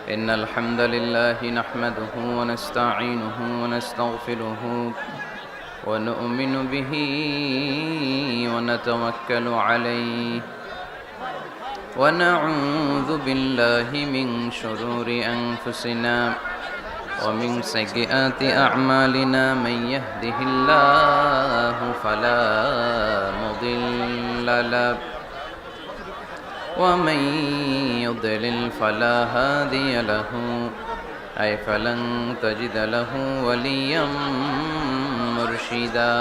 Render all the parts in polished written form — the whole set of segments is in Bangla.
إن الحمد لله نحمده ونستعينه ونستغفره ونؤمن به ونتوكل عليه ونعوذ بالله من شرور أنفسنا ومن سيئات أعمالنا من يهده الله فلا مضل له ومن يضلل فلا هادي له أي فلن تجد له وليا مرشدا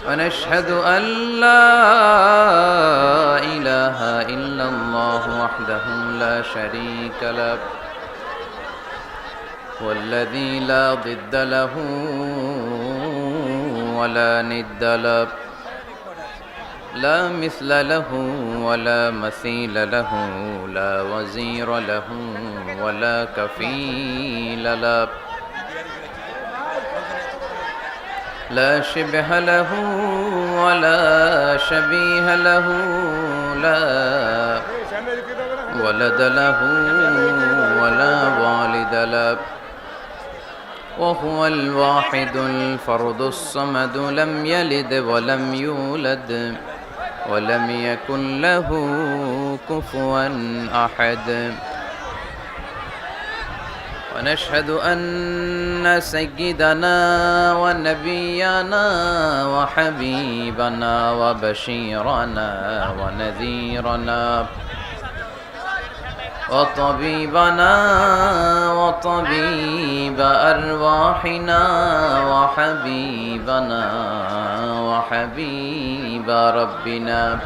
ونشهد أن لا إله إلا الله وحده لا شريك له والذي لا ضد له ولا ند له لا مثل له ولا مثيل له لا وزير له ولا كفيل له لا شبه له ولا شبيه له لا ولد له ولا والد له وهو الواحد الفرد الصمد لم يلد ولم يولد ولم يكن له كفوا أحد ونشهد أن سيدنا ونبينا وحبيبنا وبشيرنا ونذيرنا وطبيبنا وطبيب أرواحنا وحبيبنا وحبيب ربنا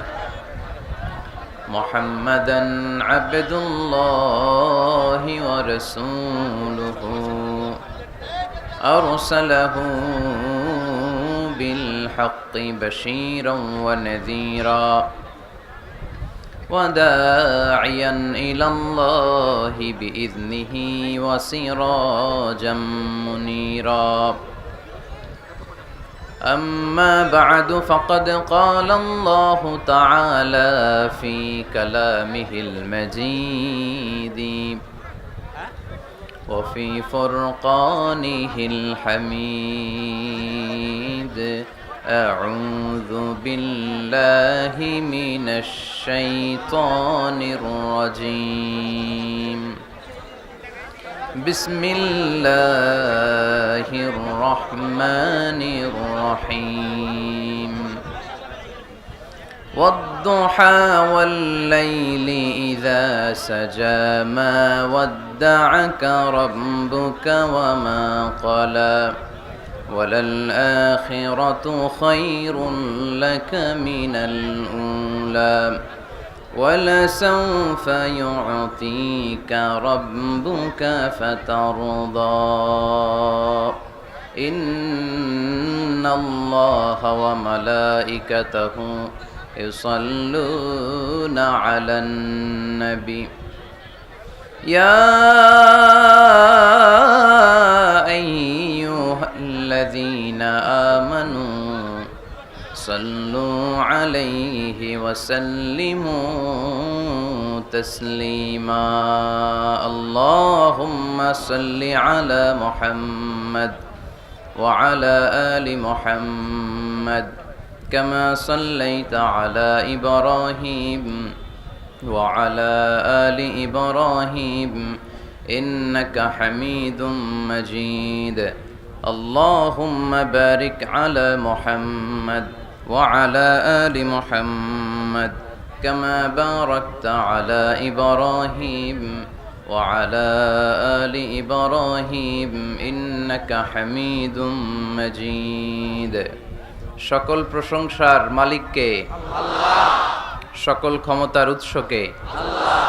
محمدا عبد الله ورسوله أرسله بالحق بشيرا ونذيرا وداعيا إلى الله بإذنه وسراجا منيرا أما بعد فقد قال الله تعالى في كلامه المجيد وفي فرقانه الحميد أعوذ بالله من الشيطان الرجيم بسم الله الرحمن الرحيم والضحى والليل إذا سجى ما ودعك ربك وما قلى وللآخرة خير لك من الأولى ولسوف يعطيك ربك فترضى إن الله وملائكته يصلون على النبي يا أيها الذين آمنوا صلوا عليه وسلموا تسليما اللهم صل على محمد وعلى آل محمد كما صليت على إبراهيم وعلى آل إبراهيم إنك حميد مجيد اللهم بارك على محمد وعلى آل محمد كما باركت على إبراهيم وعلى آل إبراهيم إنك حميد مجيد সকল প্রশংসার মালিককে আল্লাহ সকল ক্ষমতার উৎসকে আল্লাহ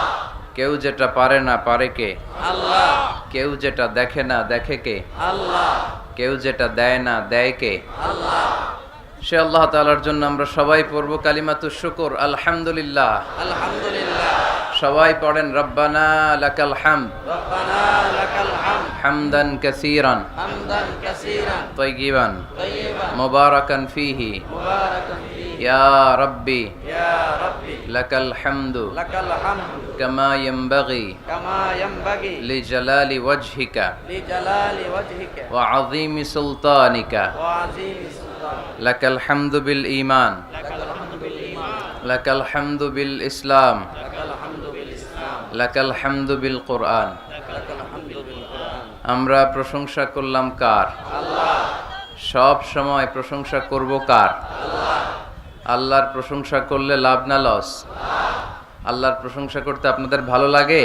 কেউ যেটা পারে না পারে কে আল্লাহ কেউ যেটা দেখে না দেখে কে আল্লাহ কেউ যেটা দেয় না দেয় কে আল্লাহ সে আল্লাহ তাআলার জন্য আমরা সবাই পড়ব কালিমাতুশ শুকর আলহামদুলিল্লাহ আলহামদুলিল্লাহ সবাই পড়েন রব্বানা লাকাল হামদ রব্বানা লাকাল হামদ হামদান কাসীরান তাইয়িবান মুবারাকান ফীহি ইয়া রাব্বি লাকাল হামদু লাকাল হামদু কামা ইয়ানবাগি কামা ইয়ানবাগি লিজালালি ওয়াজহিকা লিজালালি ওয়াজহিকা ওয়া আযীমি সুলতানিকা ওয়া আযীমি সুলতানিকা। লাকাল হামদু বিল ঈমান লাকাল হামদু বিল ঈমান লাকাল হামদু বিল ইসলাম লাকাল হামদু বিল ইসলাম লাকাল হামদু বিল কুরআন। লাকাল হামদু বিল কুরআন। আমরা প্রশংসা করলাম কার? আল্লাহ। সব সময় প্রশংসা করব কার? আল্লাহর প্রশংসা করলে লাভ না লস? আল্লাহর প্রশংসা করতে আপনাদের ভালো লাগে?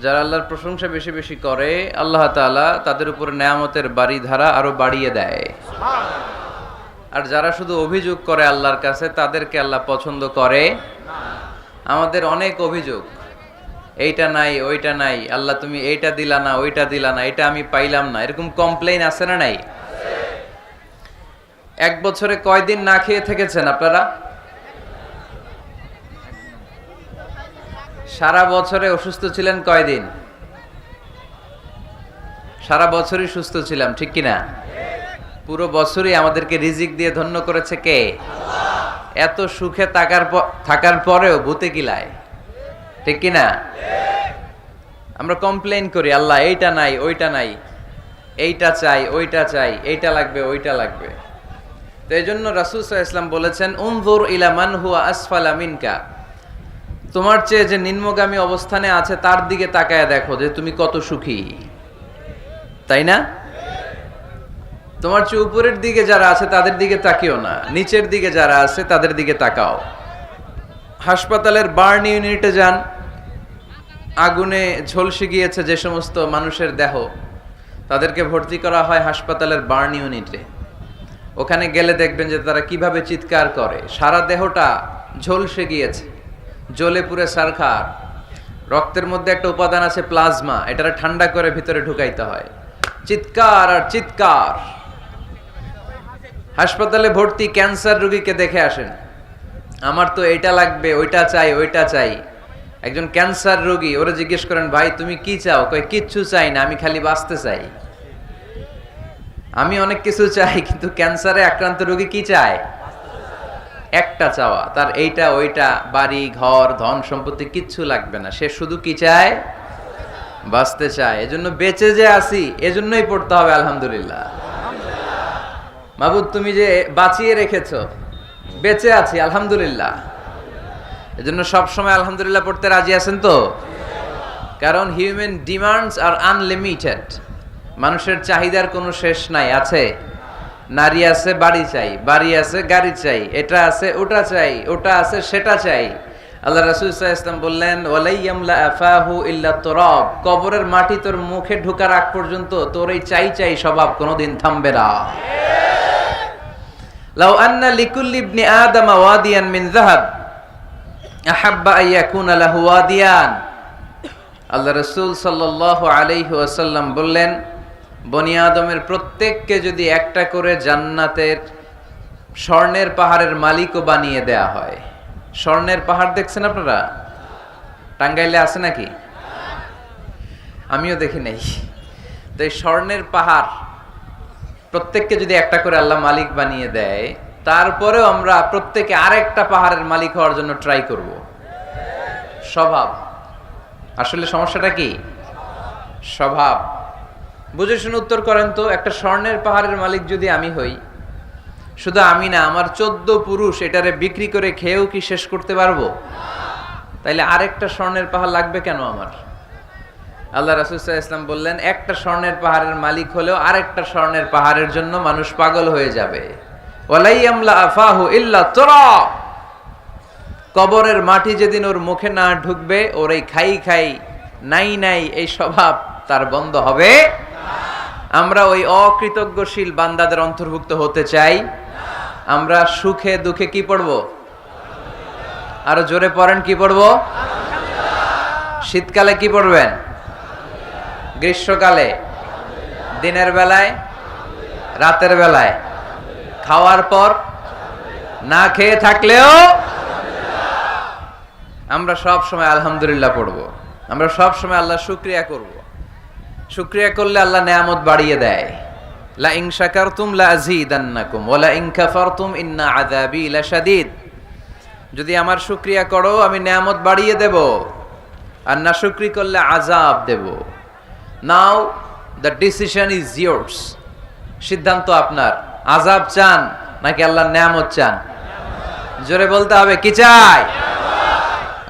যারা আল্লাহর প্রশংসা বেশি বেশি করে আল্লাহ তাআলা তাদের উপর নেয়ামতের বাড়িধারা আরো বাড়িয়ে দেয়। আর যারা শুধু অভিযোগ করে আল্লাহর কাছে তাদেরকে আল্লাহ পছন্দ করে। আমাদের অনেক অভিযোগ, এইটা নাই ওইটা নাই, আল্লাহ তুমি এইটা দিলা না ওইটা দিলা না, এটা আমি পাইলাম না, এরকম কমপ্লেইন আছে না নাই? এক বছরে কয়দিন না খেয়ে থেকেছেন আপনারা? সারা বছরে অসুস্থ ছিলেন কয়দিন? সারা বছরই সুস্থ ছিলাম, ঠিক কিনা? পুরো বছরই আমাদেরকে রিজিক দিয়ে ধন্য করেছে কে? এত সুখে থাকার পরেও ভূতে কিলায়, ঠিক কিনা? আমরা কমপ্লেইন করি আল্লাহ এইটা নাই ওইটা নাই, এইটা চাই ওইটা চাই, এইটা লাগবে ওইটা লাগবে। তো এই জন্য রাসূল সাল্লাল্লাহু আলাইহি ওয়াসাল্লাম বলেছেন উনজুর ইলা মান হুয়া আসফালা মিনকা, তোমার চেয়ে যে নিম্নগামী অবস্থানে আছে তার দিকে তাকায় দেখো যে তুমি কত সুখী, তাই না? তোমার চেয়ে উপরের দিকে যারা আছে তাদের দিকে তাকিও না, নিচের দিকে যারা আছে তাদের দিকে তাকাও। হাসপাতালের বার্ন ইউনিটে যান, আগুনে ঝলসে গিয়েছে যে সমস্ত মানুষের দেহ, তাদেরকে ভর্তি করা হয় হাসপাতালের বার্ন ইউনিটে। ওখানে গেলে দেখবেন যে তারা কিভাবে চিৎকার করে, সারা দেহটা ঝলসে গিয়েছে, জ্বলে পুড়ে ছারখার। রক্তের মধ্যে একটা উপাদান আছে প্লাজমা, এটারে ঠান্ডা করে ভিতরে ঢুকাইতে হয়, চিৎকার আর চিৎকার। হাসপাতালে ভর্তি ক্যান্সার রোগীকে দেখে আসেন, আমার তো এটা লাগবে ওইটা চাই ওইটা চাই। একজন ক্যান্সার রোগী, ওরা জিজ্ঞেস করেন ভাই তুমি কি চাও? কয় কিচ্ছু চাই না, আমি খালি বাঁচতে চাই। আমি অনেক কিছু চাই, কিন্তু ক্যান্সারে আক্রান্ত রোগী কি চায়? একটা চাওয়া, তার এইটা ওইটা, বাড়ি ঘর ধন সম্পত্তি কিচ্ছু লাগবে না, সে শুধু কি চায়? বাঁচতে চায়। এজন্য বেঁচে যে আছি এজন্যই পড়তে হবে আলহামদুলিল্লাহ। মাবুদ তুমি যে বাঁচিয়ে রেখেছো, বেঁচে আছি আলহামদুলিল্লাহ। এজন্য সব সময় আলহামদুলিল্লাহ পড়তে রাজি আছেন তো? কারণ হিউম্যান ডিমান্ডস আর আনলিমিটেড, মানুষের চাহিদার কোনো শেষ নাই। আছে নারী আছে বাড়ি চাই, বাড়ি আছে গাড়ি চাই, এটা আছে ওটা চাই, ওটা আছে সেটা চাই। আল্লাহ রাসূল সাল্লাল্লাহু আলাইহি ওয়াসাল্লাম বললেন ওয়ালাইয়ামলা আফাহু ইল্লা তুরাব, কবরের মাটি তোর মুখে ঢোকার আগ পর্যন্ত তোর এই চাই চাই স্বভাব কোনোদিন থামবে না। লাউ আন্না লিকুল্লি ইবনি আদম ওয়াদিয়ান মিন যাহাব আহাব্বা আন ইয়াকুনা লাহু ওয়াদিয়ান। আল্লাহ রাসূল সাল্লাল্লাহু আলাইহি ওয়াসাল্লাম বললেন বনি আদমের প্রত্যেককে যদি একটা করে জান্নাতের স্বর্ণের পাহাড়ের মালিকও বানিয়ে দেয়া হয়। স্বর্ণের পাহাড় দেখছেন আপনারা? টাঙ্গাইলে আছে নাকি? আমিও দেখি নাই। তো এই স্বর্ণের পাহাড় প্রত্যেককে যদি একটা করে আল্লাহ মালিক বানিয়ে দেয়, তারপরেও আমরা প্রত্যেকে আরেকটা পাহাড়ের মালিক হওয়ার জন্য ট্রাই করব। স্বভাব, আসলে সমস্যাটা কি? স্বভাব। বুঝে শুনে উত্তর করেন তো, একটা স্বর্ণের পাহাড়ের মালিক যদি আমি হই, শুধু আমি না আমার 14 পুরুষ এটারে বিক্রি করে খেয়েও কি শেষ করতে পারবো? তাইলে আরেকটা স্বর্ণের পাহাড় লাগবে কেন আমার? আল্লাহ রাসূল সাল্লাল্লাহু আলাইহি ওয়াসাল্লাম বললেন একটা স্বর্ণের পাহাড়ের মালিক হলেও আরেকটা স্বর্ণের পাহাড়ের জন্য মানুষ পাগল হয়ে যাবে। ওয়ালাইয়ামলা আফাহু ইল্লা তুরাব, কবরের মাটি যেদিন ওর মুখে না ঢুকবে, ওর এই খাই খাই নাই নাই এই স্বভাব তার বন্ধ হবে। আমরা ওই অকৃতজ্ঞশীল বান্দাদের অন্তর্ভুক্ত হতে চাই। আমরা সুখে দুঃখে কি পড়ব? আরো জোরে পড়েন, কি পড়ব? শীতকালে কি পড়বেন? গ্রীষ্মকালে, দিনের বেলায়, রাতের বেলায়, খাওয়ার পর, না খেয়ে থাকলেও আমরা সব সময় আলহামদুলিল্লাহ পড়ব। আমরা সব সময় আল্লাহ শুকরিয়া করব। শুকরিয়া করলে আল্লাহ নেয়ামত বাড়িয়ে দেয়। লা ইন শাকারতুম লা আযীদান্নাকুম ওয়া লা ইন কাফারতুম ইন্না আযাবি লাশাদীদ। যদি আমার শুকরিয়া করো আমি নেয়ামত বাড়িয়ে দেব, আর না শুকরি করলে আযাব দেব। নাও দ্য ডিসিশন ইজ ইয়ার্স, সিদ্ধান্ত আপনার। আযাব চান নাকি আল্লাহর নেয়ামত চান? জোরে বলতে হবে, কি চাই?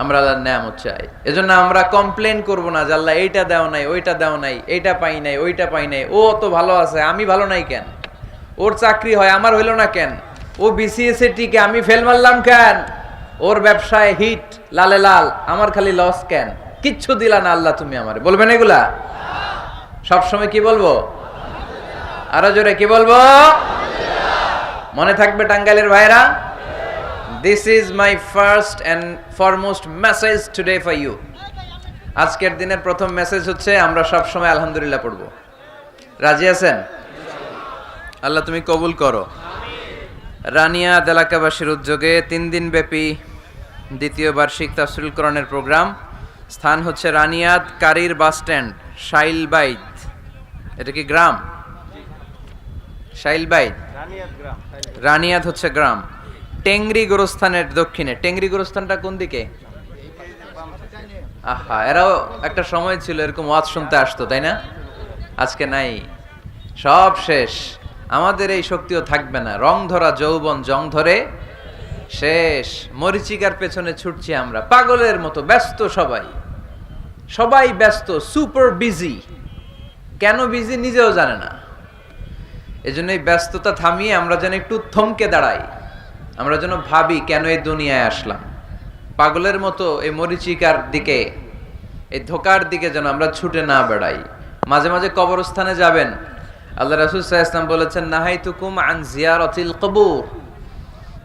আমরা আল্লাহর নেয়ামত চাই। এজন্য আমরা কমপ্লেন করব না যে আল্লাহ এইটা দাও নাই, ওইটা দাও নাই, এইটা পাই নাই, ওইটা পাই নাই, ও তো ভালো আছে আমি ভালো নাই কেন, ওর চাকরি হয় আমার হইল না কেন, ও বিসিএস এ টিকে আমি ফেল মারলাম কেন, ওর ব্যবসায় হিট লালে লাল আমার খালি লস কেন, কিচ্ছু দিলা না আল্লাহ তুমি আমারে, বলবেন এগুলা? সবসময় কি বলবো? আরো জোরে কি বলবো? মনে থাকবে টাঙ্গাইলের ভাইরা, this is my first and foremost message today for you. আজকের দিনের প্রথম মেসেজ হচ্ছে আমরা সব সময় আলহামদুলিল্লাহ পড়ব। রাজি আছেন? আল্লাহ তুমি কবুল করো। রানিয়াত এলাকাবাসীর উদ্যোগে 3 দিন ব্যাপী দ্বিতীয় বার্ষিক তাফসীরুল কোরআনের প্রোগ্রাম। স্থান হচ্ছে রানিয়াত কারির বাস স্ট্যান্ড, শাইলবাইদ। এটা কি গ্রাম? শাইলবাইদ, রানিয়াত হচ্ছে গ্রাম। টেংরি গোরস্থানের দক্ষিণে। টেংরি গোরস্থানটা কোন দিকে? আহা, এরাও একটা সময় ছিল এরকম ওয়াজ শুনতে আসতো, তাই না? আজকে নাই, সব শেষ। আমাদের এই শক্তিও থাকবে না। রং ধরা যৌবন জং ধরে শেষ। মরিচিকার পেছনে ছুটছি আমরা পাগলের মতো, ব্যস্ত সবাই, সবাই ব্যস্ত, সুপার বিজি। কেন বিজি নিজেও জানে না। এজন্য এই ব্যস্ততা থামিয়ে আমরা যেন একটু থমকে দাঁড়াই, আমরা যেন ভাবি কেন এই দুনিয়ায় আসলাম। পাগলের মতো এই মরিচিকার দিকে, এই ধোকার দিকে যেন আমরা ছুটে না বেড়াই। মাঝে মাঝে কবরস্থানে যাবেন। আল্লাহ রাসূল সাল্লাল্লাহু আলাইহি ওয়াসাল্লাম বলেছেন, নাহাইতুকুম আন জিয়ারাতিল কবুর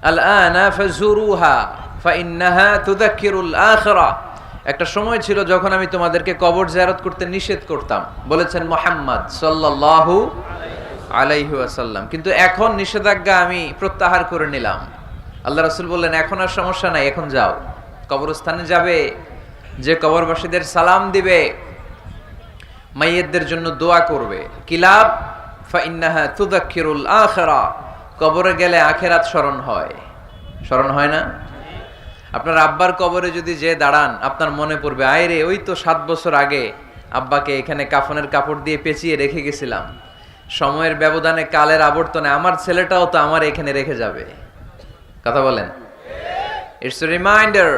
আলআনা ফাজুরুহা ফাইন্নাহা তুযাক্কিরুল আখিরা। একটা সময় ছিল যখন আমি তোমাদেরকে কবর জিয়ারত করতে নিষেধ করতাম, বলেছেন মুহাম্মদ সাল্লাল্লাহু আলাইহি ওয়াসাল্লাম। কিন্তু এখন নিষেধাজ্ঞা আমি প্রত্যাহার করে নিলাম। আল্লাহ রাসূল বললেন, এখন আর সমস্যা নাই, এখন যাও কবরস্থানে যাবে, যে কবরবাসীদের সালাম দিবে, মাইয়িতদের জন্য দোয়া করবে। কিলাব ফাইন্নাহা তুযাক্কিরুল আখিরা। কবরে গেলে আখিরাত স্মরণ হয়, স্মরণ হয় না? আপনার আব্বার কবরে যদি যে দাঁড়ান, আপনার মনে পড়বে, আয় রে, ওই তো 7 বছর আগে আব্বাকে এখানে কাফনের কাপড় দিয়ে পেঁচিয়ে রেখে গেছিলাম। সময়ের ব্যবধানে, কালের আবর্তনে আমার ছেলেটাও তো আমার এখানে রেখে যাবে। কথা বলেন? It's a reminder,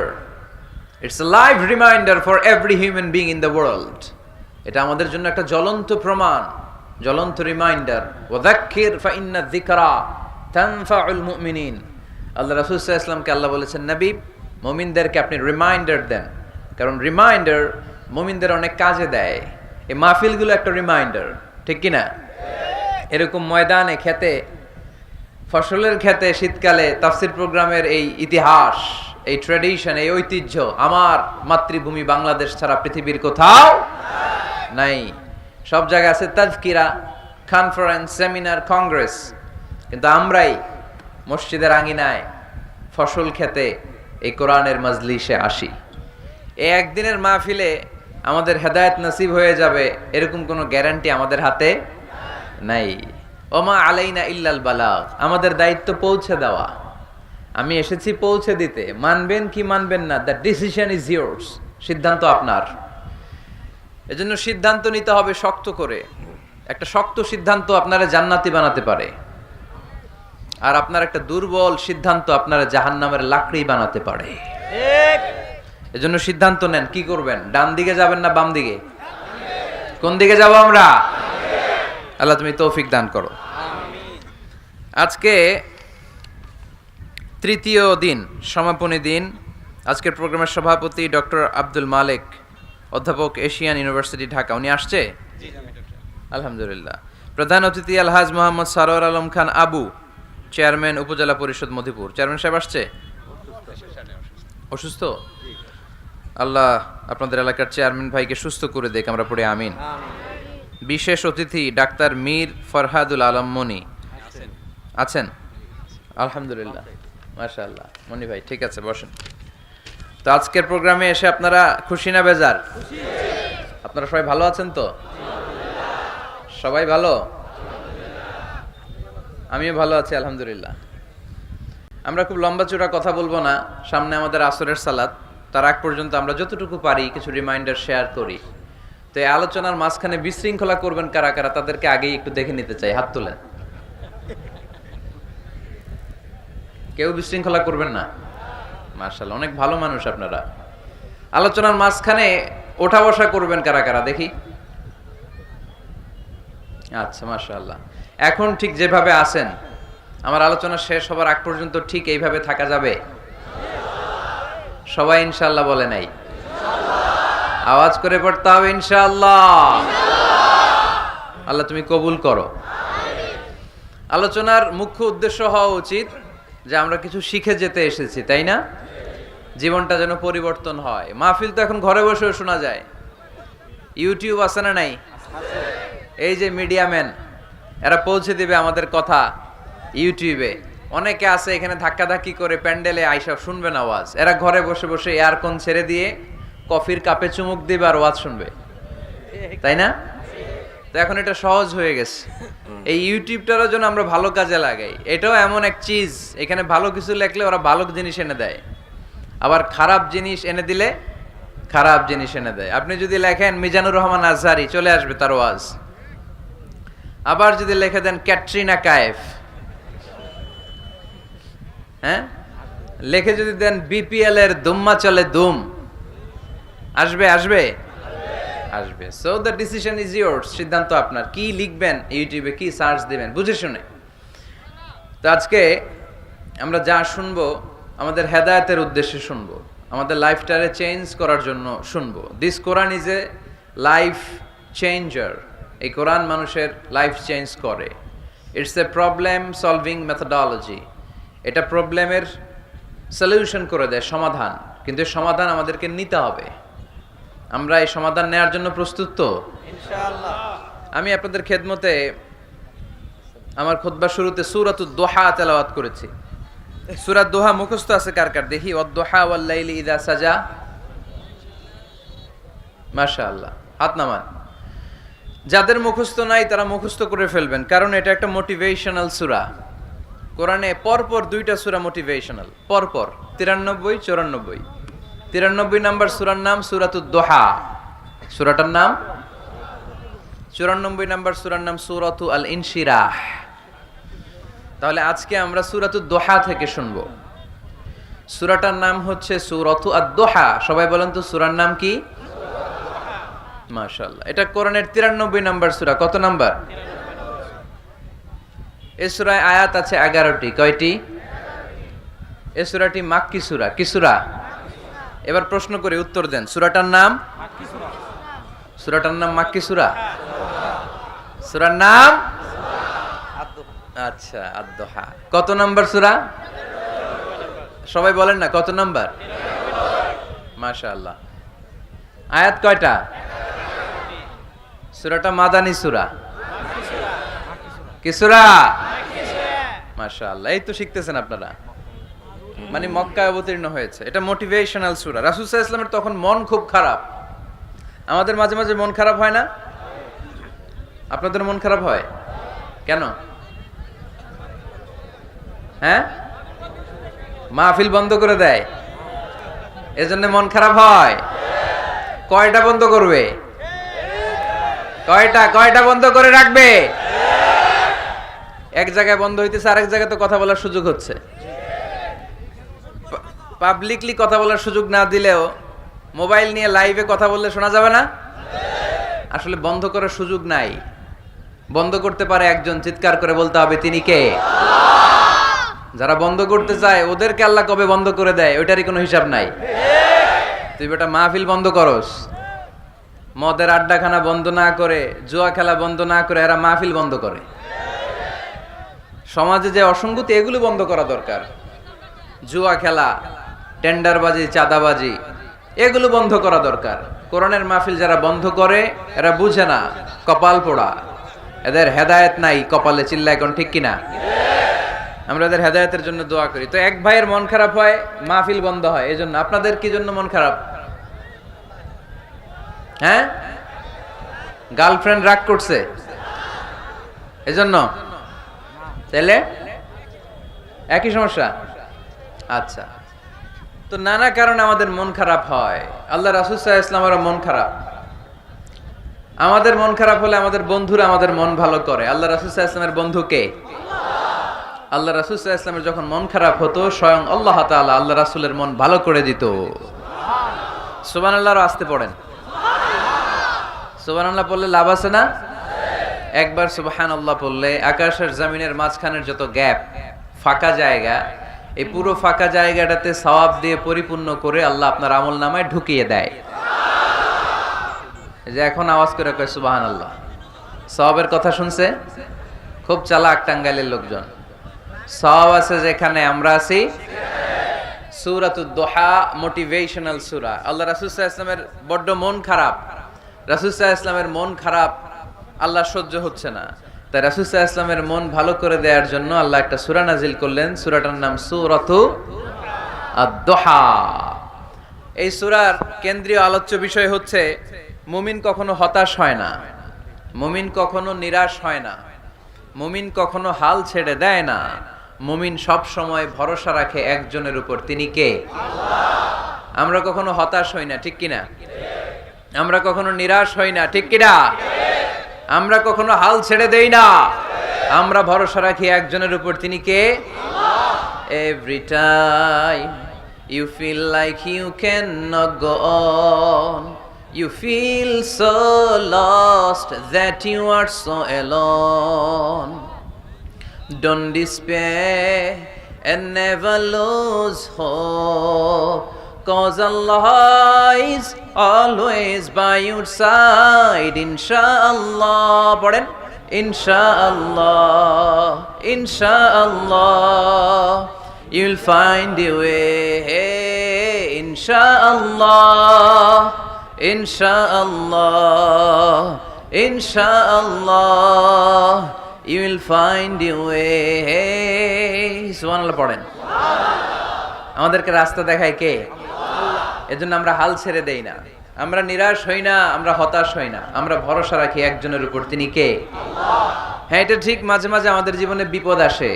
it's a live reminder for every human being in the world. এটা আমাদের জন্য একটা জ্বলন্ত প্রমাণ, জ্বলন্ত রিমাইন্ডার। ওয়াযাক্কির ফাইন্না যিকরা তানফাউল মুমিনিন। আল্লাহ রাসূল সাল্লাল্লাহু আলাইহি ওয়াসাল্লামকে আল্লাহ বলেছেন, নবী, মুমিনদেরকে আপনি রিমাইন্ডার দেন, কারণ রিমাইন্ডার মুমিনদের অনেক কাজে দেয়। এই মাহফিলগুলো একটা রিমাইন্ডার, ঠিক কি না? এরকম ময়দানে, খেতে, ফসলের খেতে শীতকালে তাফসীর প্রোগ্রামের এই ইতিহাস, এই ট্র্যাডিশন, এই ঐতিহ্য আমার মাতৃভূমি বাংলাদেশ ছাড়া পৃথিবীর কোথাও নাই। সব জায়গায় আছে তাজকিরা, কনফারেন্স, সেমিনার, কংগ্রেস, কিন্তু আমরাই মসজিদের আঙিনায়, ফসল খেতে, এই কোরআনের মাজলিসে আসি। এই একদিনের মাহফিলে আমাদের হেদায়েত নসিব হয়ে যাবে এরকম কোনো গ্যারান্টি আমাদের হাতে নাই। ওমা আলাইনা ইল্লাল বালাগ। আমাদের দায়িত্ব পৌঁছে দেওয়া। আমি এসেছি পৌঁছে দিতে। মানবেন কি মানবেন না, দ্য ডিসিশন ইজ ইয়ার্স। সিদ্ধান্ত আপনার। এজন্য সিদ্ধান্ত নিতে হবে শক্ত করে। একটা শক্ত সিদ্ধান্ত আপনারা জান্নাতি বানাতে পারে, আর আপনার একটা দুর্বল সিদ্ধান্ত আপনারা জাহান্নামের লাকড়ি বানাতে পারে। এজন্য সিদ্ধান্ত নেন, কি করবেন? ডান দিকে যাবেন না বাম দিকে? কোন দিকে যাব আমরা? আল্লাহ তুমি তৌফিক দান করো। আজকে তৃতীয় দিন, সমাপনী দিন। আজকের প্রোগ্রামের সভাপতি ডক্টর আব্দুল মালিক, অধ্যাপক, এশিয়ান ইউনিভার্সিটি, ঢাকা। উনি আসছে? আলহামদুলিল্লাহ। প্রধান অতিথি আলহাজ মোহাম্মদ সারোয়ার আলম খান আবু, চেয়ারম্যান, উপজেলা পরিষদ মধুপুর। চেয়ারম্যান সাহেব আসছে? অসুস্থ? আল্লাহ আপনাদের এলাকার চেয়ারম্যান ভাইকে সুস্থ করে দেখ, আমরা পড়ে আমিন। বিশেষ অতিথি ডাক্তার মীর ফরহাদুল আলম মনি আছেন? আলহামদুলিল্লাহ, মাশাআল্লাহ। মনি ভাই ঠিক আছে, বসেন। তো আজকের প্রোগ্রামে এসে আপনারা খুশি না বেজার? আপনারা সবাই ভালো আছেন তো? সবাই ভালো? আমিও ভালো আছি আলহামদুলিল্লাহ। আমরা খুব লম্বা চূড়া কথা বলবো না, সামনে আমাদের আসরের সালাত, তার আগ পর্যন্ত আমরা যতটুকু পারি কিছু রিমাইন্ডার শেয়ার করি। তো এই আলোচনার মাঝখানে বিশৃঙ্খলা করবেন কারা কারা, তাদেরকে আগেই একটু দেখে নিতে চাই, হাত তুলেন। কেউ বিশৃঙ্খলা করবেন না? মাশাআল্লাহ, অনেক ভালো মানুষ আপনারা। আলোচনার মাঝখানে ওঠা বসা করবেন কারা কারা দেখি। আচ্ছা, মাশাআল্লাহ। এখন ঠিক যেভাবে আছেন, আমার আলোচনা শেষ হবার আগ পর্যন্ত ঠিক এইভাবে থাকা যাবে? সবাই ইনশাআল্লাহ বলে নাই? আওয়াজ করে পড়তে হবে ইনশাআল্লাহ। আল্লাহ তুমি কবুল করো। আলোচনার মুখ্য উদ্দেশ্য হওয়া উচিত যে আমরা কিছু শিখে যেতে এসেছি, তাই না? জীবনটা যেন পরিবর্তন হয়। মাহফিল তো এখন ঘরে বসেও শোনা যায়। ইউটিউব আছে না নাই? এই যে মিডিয়াম্যান, এরা পৌঁছে দিবে আমাদের কথা ইউটিউবে। অনেকে আছে এখানে ধাক্কাধাক্কি করে প্যান্ডেলে আইসা শুনবে না ওয়াজ, এরা ঘরে বসে বসে এয়ারকন ছেড়ে দিয়ে কফির কাপে চুমুক দিবে আর ওয়াজ শুনবে, তাই না? তো এখন এটা সহজ হয়ে গেছে। এই ইউটিউবটার জন্য আমরা ভালো কাজে লাগাই। এটাও এমন এক চিজ, এখানে ভালো কিছু লেখলে ওরা ভালো জিনিস এনে দেয়, আবার খারাপ জিনিস এনে দিলে খারাপ জিনিস এনে দেয়। আপনি যদি লেখেন মিজানুর রহমান আজহারি, চলে আসবে তার ওয়াজ। আবার যদি লিখে দেন ক্যাটরিনা কায়েফ, হ্যাঁ, লিখে যদি দেন বিপিএল এর দুম্মা চলে দুম, আসবে আসবে আসবে। So the decision is yours, সিদ্ধান্ত আপনার। কি লিখবেন ইউটিউবে, কি সার্চ দিবেন বুঝে শুনে। তো আজকে আমরা যা শুনবো আমাদের হেদায়েতের উদ্দেশ্যে শুনবো, আমাদের লাইফটারে চেঞ্জ করার জন্য শুনবো। This Quran is a life changer. এই কোরআন মানুষের লাইফ চেঞ্জ করে। It's a problem solving methodology. এটা প্রবলেমের সলিউশন করে দেয়, সমাধান। কিন্তু এই সমাধান আমাদেরকে নিতে হবে। আমরা এই সমাধান নেওয়ার জন্য প্রস্তুত তো? ইনশাআল্লাহ। আমি আপনাদের খেদমতে আমার খুতবার শুরুতে সূরাতুদ দোহা তেলাওয়াত করেছি। সূরা দোহা মুখস্থ আছে কার কার দেখি? ওয়াদ-দোহা ওয়াল-লাইলি ইযা সাজা। মাশাআল্লাহ, হাত নামান। যাদের মুখস্থ নাই তারা মুখস্থ করে ফেলবেন, কারণ এটা একটা মোটিভেশনাল সূরা। কোরআনে পরপর দুইটা সূরা মোটিভেশনাল, পরপর 93 94। 93 নাম্বার সূরার নাম সূরাতুদ দোহা, সূরাটার নাম। 94 নাম্বার সূরার নাম সূরাতু আল ইনশিরাহ। তাহলে আজকে আমরা সূরাতুদ দোহা থেকে শুনবো। সূরাটার নাম হচ্ছে সূরাতু আদ-দোহা। সবাই বলেন তো সূরার নাম কি? মাশাআল্লাহ। এটা কোরআনের 93 নাম্বার সূরা। কত নাম্বার? এই সূরায় আয়াত আছে 11টি। কয়টি? এই সূরাটি মাক্কি সূরা। কি সূরা? এবার প্রশ্ন করে উত্তর দেন। সূরাটার নাম? সূরাটার নাম মাক্কি সূরা। সূরার নাম? আচ্ছা, আদ-দোহা। কত নাম্বার সূরা? সবাই বলেন না কত নাম্বার? মাশাআল্লাহ। আয়াত কয়টা? সূরাটা মাদানী সূরা। কি সূরা? মাশাআল্লাহ, এই তো শিখতেছেন আপনারা। মানে মক্কায় অবতীর্ণ হয়েছে। এটা মোটিভেশনাল সূরা। রাসূল সাল্লাল্লাহু আলাইহি ওয়াসাল্লামের তখন মন খুব খারাপ। আমাদের মাঝে মাঝে মন খারাপ হয় না? আপনাদের মন খারাপ হয় কেন? হ্যাঁ, মাহফিল বন্ধ করে দেয়, এজন্য মন খারাপ হয়। কয়টা বন্ধ করবে? কয়টা বন্ধ করে রাখবে? এক জায়গায় বন্ধ হইতেছে, আরেক জায়গায় তো কথা বলার সুযোগ হচ্ছে। পাবলিকলি কথা বলার সুযোগ না দিলেও মোবাইল নিয়ে লাইভে কথা বললে শোনা যাবে না? আসলে বন্ধ করার সুযোগ নাই। বন্ধ করতে পারে একজন, চিৎকার করে বলতে হবে তিনি কে? যারা বন্ধ করতে চায় ওদেরকে আল্লাহ কবে বন্ধ করে দেয় ওইটারই কোনো হিসাব নাই। তুই বেটা মাহফিল বন্ধ করস, মদের আড্ডাখানা বন্ধ না করে, জুয়া খেলা বন্ধ না করে এরা মাহফিল বন্ধ করে। সমাজে যে অসঙ্গতি, এগুলো বন্ধ করা দরকার। জুয়া খেলা, টেন্ডারবাজি, চাঁদাবাজি, এগুলো বন্ধ করা দরকার। কোরআনের মাহফিল যারা বন্ধ করে এরা বুঝে না, কপাল পোড়া, এদের হেদায়েত নাই কপালে। চিল্লায় কোন ঠিক কিনা? আমরা এদের হেদায়েতের জন্য দোয়া করি। তো এক ভাইয়ের মন খারাপ হয়, মাহফিল বন্ধ হয়। এই জন্য আপনাদের কি জন্য মন খারাপ? হ্যাঁ, গার্লফ্রেন্ড রাগ করছে এজন্য? তাহলে একই সমস্যা। আচ্ছা, তো নানা কারণে আমাদের মন খারাপ হয়। আল্লাহ রাসূল সাল্লাল্লাহু আলাইহি ওয়াসাল্লামের মন খারাপ। আমাদের মন খারাপ হলে আমাদের বন্ধুরা আমাদের মন ভালো করে। আল্লাহ রাসূল সাল্লাল্লাহু আলাইহি ওয়াসাল্লামের বন্ধু কে? আল্লাহ রাসূল সাল্লাল্লাহু আলাইহি ওয়াসাল্লামের যখন মন খারাপ হতো, স্বয়ং আল্লাহ তাআলা আল্লাহ রাসূলের মন ভালো করে দিত। সুবহানাল্লাহ, আসতে পড়েন। সুবহানাল্লাহ পড়লে লাভ আছে না? একবার সুবহানাল্লাহ পড়লে আকাশ আর জমিনের মাঝখানের যত গ্যাপ, ফাঁকা জায়গা, এই পুরো ফাঁকা জায়গাটাতে সওয়াব দিয়ে পরিপূর্ণ করে আল্লাহ আপনার আমলনামায় ঢুকিয়ে দেয়। এই যে এখন আওয়াজ করে কয় সুবহানাল্লাহ, সওয়াবের কথা শুনছে? খুব চালাক টাঙ্গাইলের লোকজন। সওয়াব আছে যেখানে আমরা আছি। সূরাতুদ দুহা মোটিভেশনাল সূরা। আল্লাহ রাসূল সাল্লাল্লাহু আলাইহি ওয়াসাল্লামের বড্ড মন খারাপ। রাসূল সাল্লাল্লাহু আলাইহি ওয়াসাল্লামের মন খারাপ, আল্লাহ সহ্য হচ্ছে না। তাই রাসূল সাল্লাল্লাহু আলাইহি ওয়াসাল্লামের মন ভালো করে দেওয়ার জন্য আল্লাহ একটা সূরা নাজিল করলেন। সূরাটার নাম সূরাতু আদ-দুহা। এই সূরার কেন্দ্রীয় আলোচ্য বিষয় হচ্ছে মুমিন কখনো হতাশ হয় না, মুমিন কখনো নিরাশ হয় না, মুমিন কখনো হাল ছেড়ে দেয় না। মুমিন সব সময় ভরসা রাখে একজনের উপর, তিনি কে? আল্লাহ। আমরা কখনো হতাশ হই না, ঠিক কিনা? আমরা কখনো নিরাশ হই না, ঠিক কিনা? আমরা কখনো হাল ছেড়ে দেই না, আমরা ভরসা রাখি একজনের উপর, তিনি কে? আল্লাহ। Every time you feel like you cannot go on, you feel so lost that you are so alone. Don't despair and never lose hope, 'cause Allah is always by your side. Inshallah, পড়েন, Inshallah, Inshallah, you'll find a way. Inshallah, Inshallah, Inshallah, you will find your way. সুবহানাল্লাহ পড়েন। আমাদেরকে রাস্তা দেখায় কে? আল্লাহ। এজন্য আমরা হাল ছেড়ে দেই না, আমরা নিরাশ হই না, আমরা হতাশ হই না, আমরা ভরসা রাখি একজনের উপর, তিনি কে? আল্লাহ। হ্যাঁ, এটা ঠিক। মাঝে মাঝে আমাদের জীবনে বিপদ আসে,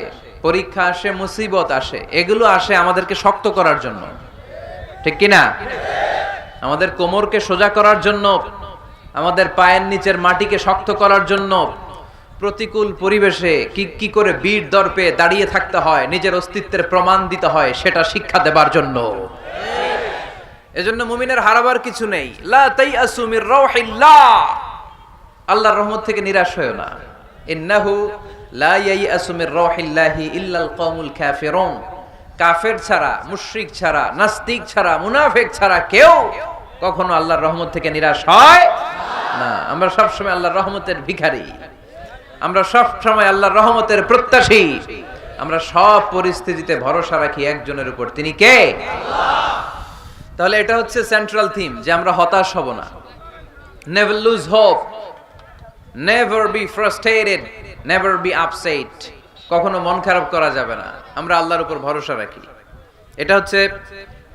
পরীক্ষা আসে, মুসিবত আসে, এগুলো আসে আমাদেরকে শক্ত করার জন্য, ঠিক কি না? আমাদের কোমরকে সোজা করার জন্য, আমাদের পায়ের নিচের মাটিকে শক্ত করার জন্য। প্রতিকূল পরিবেশে কি করে বীর দর্পে দাঁড়িয়ে থাকতে হয়, নিজের অস্তিত্বের প্রমাণ দিতে হয়, সেটা শিক্ষা দেবার জন্য। এজন্য মুমিনের হারাবার কিছু নেই। লা তাইয়াসু মির রাউহিল্লাহ, আল্লাহর রহমত থেকে নিরাশ হয়ো না। ইন্নাহু লা ইয়াইয়াসু মির রাউহিল্লাহি ইল্লাল কওমুল কাফিরুন, কাফের ছাড়া, মুশরিক ছাড়া, নাস্তিক ছাড়া, মুনাফিক ছাড়া কেউ কখনো আল্লাহর রহমত থেকে নিরাশ হয় না। আমরা সব সময় আল্লাহর রহমতের ভিখারি, আমরা সব সময় আল্লাহর রহমতের প্রত্যাশী। আমরা সব পরিস্থিতিতে ভরসা রাখি একজনের উপর, তিনি কে? আল্লাহ। তাহলে এটা হচ্ছে সেন্ট্রাল থিম, যে আমরা হতাশ হব না। Never lose hope, never be frustrated, never be upset. কখনো মন খারাপ করা যাবে না, আমরা আল্লাহর উপর ভরসা রাখি। এটা হচ্ছে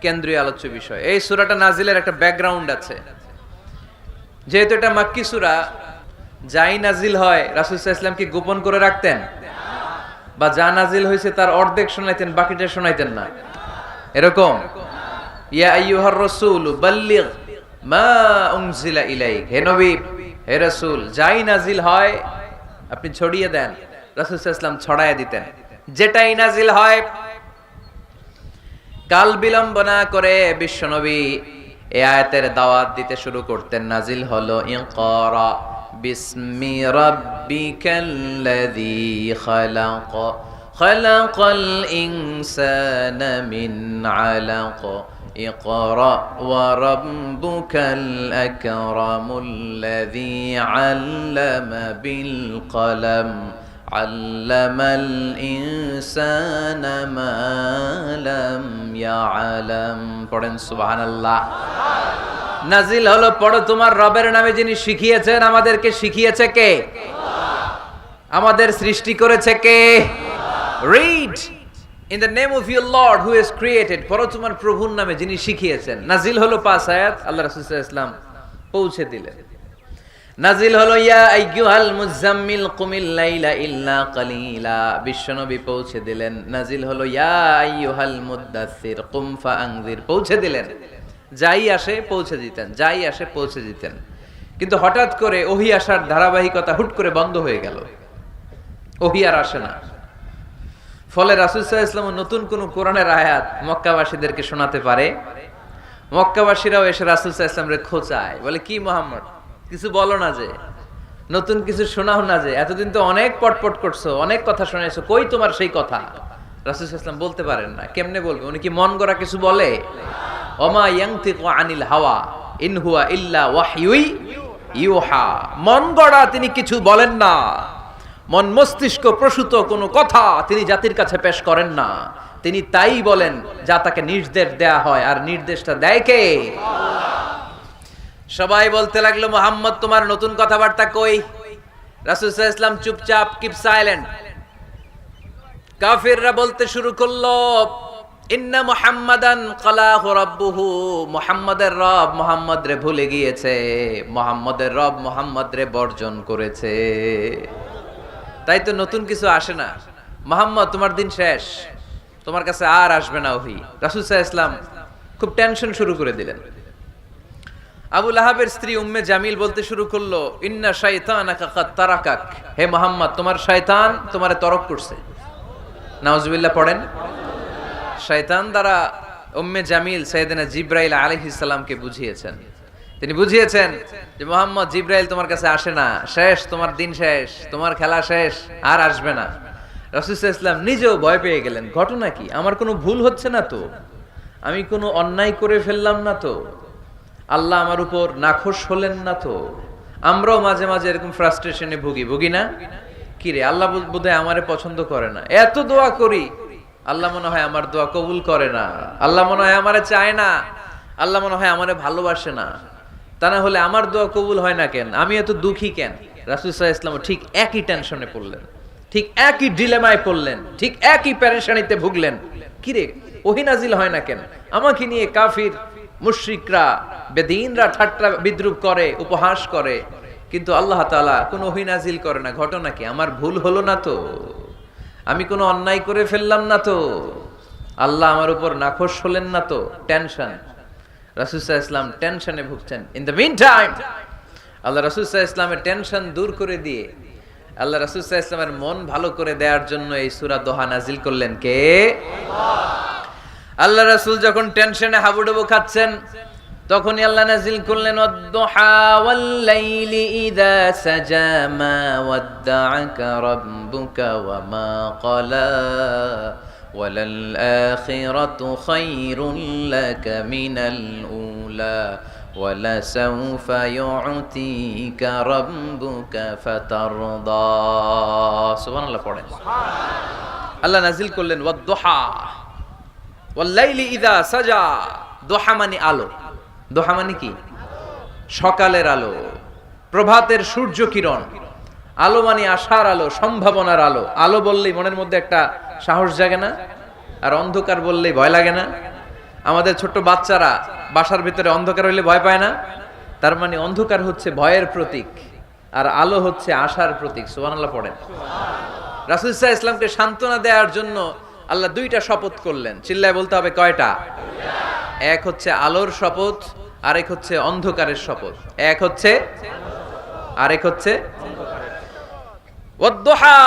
কেন্দ্রীয় আলোচ্য বিষয়। এই সূরাটা নাজিলের একটা ব্যাকগ্রাউন্ড আছে। যেহেতু এটা মাক্কি সূরা, যাই নাজিল হয় রাসূল সাল্লাল্লাহু আলাইহি ওয়াসাল্লাম কি গোপন করে রাখতেন? বা যা নাজিল হয়েছে তার অর্ধেক শোনাইতেন, বাকিটা শোনাইতেন না, এরকম? ইয়া আইয়ুহার রাসূল বাল্লিগ মা উনজিলা ইলাইক, হে নবী, হে রাসূল, যাই নাজিল হয় আপনি ছড়িয়ে দেন। রাসূল সাল্লাল্লাহু আলাইহি ওয়াসাল্লাম ছড়ায়া দিতেন, যেটাই নাজিল হয়। কাল বিলম্ব না করে বিশ্বনবী এই আয়াতের দাওয়াত দিতে শুরু করতেন। নাজিল হলো ইকরা বিসমি রাব্বিকাল্লাযী খালাক, খালাকাল ইনসানা মিন আলাক, ইকরা ওয়া রাব্বুকাল আকরামুল্লাযী আল্লামা বিল কলম, আল্লামাল ইনসানা মা লাম ইয়ালাম। পড়েন সুবহানাল্লাহ। নাজিল হলো, পড়ো তোমার রবের নামে যিনি শিখিয়েছেন। আমাদেরকে শিখিয়েছে কে? আল্লাহ। আমাদের সৃষ্টি করেছে কে? আল্লাহ। Read in the name of your lord who has created, পড়ো তোমার প্রভুর নামে যিনি শিখিয়েছেন। নাজিল হলো 5 আয়াত, আল্লাহ রাসূল সাল্লাল্লাহু আলাইহি ওয়াসাল্লাম পৌঁছে দিলেন। নাজিল হলো ইয়া আইয়ুহাল মুজাম্মিল কুমিল লাইলা ইল্লা কালিলা, বিশ্বনবী পৌঁছে দিলেন। নাজিল হলো ইয়া আইয়ুহাল মুদ্দাসসির কুম ফাআনজির, পৌঁছে দিলেন। যাই আসে পৌঁছে দিতেন, যাই আসে পৌঁছে দিতেন। কিন্তু হঠাৎ করে ওহী আসার ধারাবাহিকতা হুট করে বন্ধ হয়ে গেল, ওহী আর আসে না। ফলে রাসূল সাল্লাল্লাহু আলাইহি ওয়াসাল্লাম নতুন কোন কোরআনের আয়াত মক্কাবাসীদেরকে শোনাতে পারে? মক্কাবাসীরাও এসে রাসূল সাল্লাল্লাহু আলাইহি ওয়াসাল্লামকে খোঁচায়, বলে কি মুহাম্মদ কিছু বলো না, যে নতুন কিছু শোনাও না, যে এতদিন তো অনেক পটপট করছো, অনেক কথা শোনাইছো, কই তোমার সেই কথা? রাসূল সাল্লাল্লাহু আলাইহি ওয়াসাল্লাম বলতে পারেন না। কেমনে বলবে? উনি কি মন গড়া কিছু বলে? ওমা ইয়ানতিকু আনিল হাওয়া ইন হুয়া ইল্লা ওয়াহয়ুই ইউহা, মন গড়া তিনি কিছু বলেন না, মন মস্তিষ্ক প্রসূত কোনো কথা তিনি জাতির কাছে পেশ করেন না। তিনি তাই বলেন যা তাকে নির্দেশ দেয়া হয়, আর নির্দেশটা দেয় কে? সবাই বলতে লাগলো মুহাম্মদ তোমার নতুন কথাবার্তা কই? রাসূল সাল্লাল্লাহু আলাইহি ওয়াসাল্লাম চুপচাপ, কিপ সাইলেন্ট। কাফিররা বলতে শুরু করলো ইন্না মুহাম্মাদান ক্বালাহু রাব্বুহু, মুহাম্মাদের রব মুহাম্মদ রে ভুলে গিয়েছে, মুহাম্মাদের রব মুহাম্মদ রে বর্জন করেছে। তাই তো নতুন কিছু আসে না। মুহাম্মদ তোমার দিন শেষ, তোমার কাছে আর আসবে না ওহী। রাসূল সাল্লাল্লাহু আলাইহি ওয়াসাল্লাম খুব টেনশন শুরু করে দিলেন। আবু লাহাবের স্ত্রী উম্মে জামিল বলতে শুরু করলো ইন্না শাইতানাকা কাদ তারাকাক, হে মুহাম্মদ তোমার শয়তান তোমারে তরক করছে। নাউজুবিল্লাহ পড়েন। শয়তান দ্বারা উম্মে জামিল সাইয়েদনা জিবরাইল আলাইহিস সালামকে বুঝিয়েছেন। তিনি বুঝিয়েছেন যে মুহাম্মদ জিবরাইল তোমার কাছে আসে না, শেষ, তোমার দিন শেষ, তোমার খেলা শেষ, আর আসবে না। রাসূল সাল্লাল্লাহু আলাইহি ওয়াসাল্লাম নিজেও ভয় পেয়ে গেলেন। ঘটনা কি? আমার কোনো ভুল হচ্ছে না তো? আমি কোনো অন্যায় করে ফেললাম না তো? আল্লাহ আমার উপর নাখোশ হলেন না তো? আমরাও মাঝে মাঝে এরকম ফ্রাস্ট্রেশনে ভুগি না? কি রে, আল্লাহ বোধহয় আমারে পছন্দ করে না, এত দোয়া করি, আল্লাহ মনে হয় আমার দোয়া কবুল করে না, আল্লাহ মনে হয় আমারে চায় না, আল্লাহ মনে হয় আমারে ভালোবাসে না। তা না হলে আমার দোয়া কবুল হয় না কেন? আমি এত দুঃখী কেন? রাসূল সাল্লাল্লাহু আলাইহি ওয়াসাল্লাম ঠিক একই টেনশনে পড়লেন, ঠিক একই ডিলেমায় পড়লেন, ঠিক একই পেরেশানিতে ভুগলেন। কি রে, ওহী নাজিল হয় না কেন? আমাকে নিয়ে কাফির মুশরিকরা বেদিনরা ঠাট্টা বিদ্রুপ করে, উপহাস করে, কিন্তু আল্লাহ তাআলা কোনো ওহী নাজিল করে না। ঘটনা কি? আমার ভুল হলো না তো? আমি কোনো অন্যায় করে ফেললাম না তো? আল্লাহ আমার উপর নাখোশ হলেন না তো? টেনশন। রাসূল সাল্লাল্লাহু আলাইহি ওয়াসাল্লাম টেনশনে ভুগছেন। ইন দ্য মিন টাইম আল্লাহ রাসূল সাল্লাল্লাহু আলাইহি ওয়াসাল্লামের টেনশন দূর করে দিয়ে আল্লাহ রাসূল সাল্লাল্লাহু আলাইহি ওয়াসাল্লামের মন ভালো করে দেওয়ার জন্য এই সূরা দোহা নাজিল করলেন কে? আল্লাহ রাসূল যখন টেনশনে হাবুডুবু খাচ্ছেন, তখনই আল্লাহ নাজিল করলেন ওয়াদ-দুহা ওয়াল-লাইলি ইযা সাজা মা ওয়াদ্দা'আকা রাব্বুকা ওয়া মা ক্বালা ওয়ালাল আখিরাতু খায়রুল লাকা মিনাল উলা ওয়ালাসাউফা ইউ'তিকা রাব্বুকা ফাতারদা। সুবহানাল্লাহ পড়েন। আল্লাহ নাজিল করলেন ওয়াদ-দুহা ওয়াল-লাইলি ইযা সাজা। দোহা মানে আলো। দোহা মানে কি? সকালের আলো, প্রভাতের সূর্য কিরণ। আলো মানে আশার আলো, সম্ভাবনার আলো। আলো বললেই মনের মধ্যে একটা সাহস জাগে না? আর অন্ধকার বললেই ভয় লাগে না? আমাদের ছোট্ট বাচ্চারা বাসার ভিতরে অন্ধকার হইলে ভয় পায় না? তার মানে অন্ধকার হচ্ছে ভয়ের প্রতীক, আর আলো হচ্ছে আশার প্রতীক। সুবহানাল্লাহ পড়েন। রাসূল সাল্লাল্লাহু আলাইহি ওয়াসাল্লামকে সান্ত্বনা দেওয়ার জন্য আল্লাহ দুইটা শপথ করলেন। চিল্লায় বলতে হবে কয়টা? এক হচ্ছে আলোর শপথ, আরেক হচ্ছে অন্ধকারের শপথ। এক হচ্ছে, আরেক হচ্ছে ওয়াদ-দুহা,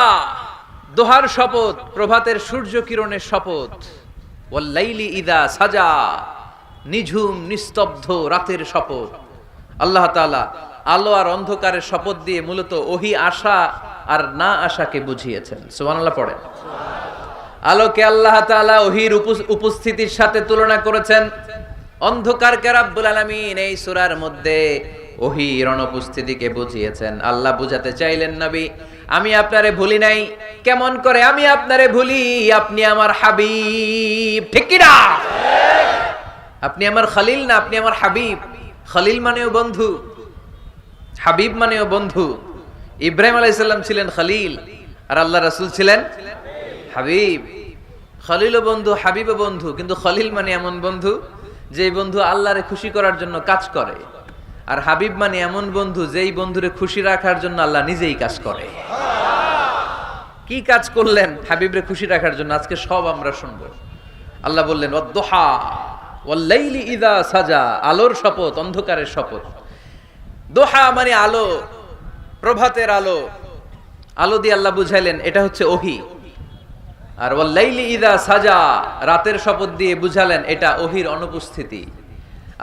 দোহার শপথ, প্রভাতের সূর্য কিরণের শপথ। ওয়াল-লাইলি ইযা সাজা, নিঝুম নিস্তব্ধ রাতের শপথ। আল্লাহ তাআলা আলো আর অন্ধকারের শপথ দিয়ে মূলত ওহী আশা আর না আশাকে বুঝিয়েছেন। সুবহানাল্লাহ পড়েন। আলোকে আল্লাহ তাআলা ওহীর উপস্থিতির সাথে তুলনা করেছেন। অন্ধকারকে রব্বুল আলামিন এই সূরার মধ্যে ওহীর অনুপস্থিতিকে বুঝিয়েছেন। আল্লাহ বুঝাতে চাইলেন, নবী আমি আপনারে ভুলি নাই। কেমন করে আমি আপনারে ভুলি? আপনি আমার হাবিব, ঠিক কি না? আপনি আমার খলিল না, আপনি আমার হাবিব। খলিল মানেও বন্ধু, হাবিব মানেও বন্ধু। ইব্রাহিম আলাইহিস সালাম ছিলেন খলিল, আর আল্লাহ রাসূল ছিলেন হাবিব। খলিলও বন্ধু, হাবিবও বন্ধু, কিন্তু খলিল মানে এমন বন্ধু যে বন্ধু আল্লাহরে খুশি করার জন্য কাজ করে, আর হাবিব মানে এমন বন্ধু যেই বন্ধুরে খুশি রাখার জন্য আল্লাহ নিজেই কাজ করে। কি কাজ করলেন হাবিবরে খুশি রাখার জন্য আজকে সব আমরা শুনবো। আল্লাহ বললেন ওয়াদ-দুহা ওয়াল-লাইলি ইযা সাজা, আলোর শপথ, অন্ধকারের শপথ। দোহা মানে আলো, প্রভাতের আলো। আলো দিয়ে আল্লাহ বুঝাইলেন এটা হচ্ছে ওহী। আর ওয়াল-লাইলি ইযা সাজা, রাতের শপথ দিয়ে বুঝালেন এটা ওহীর অনুপস্থিতি।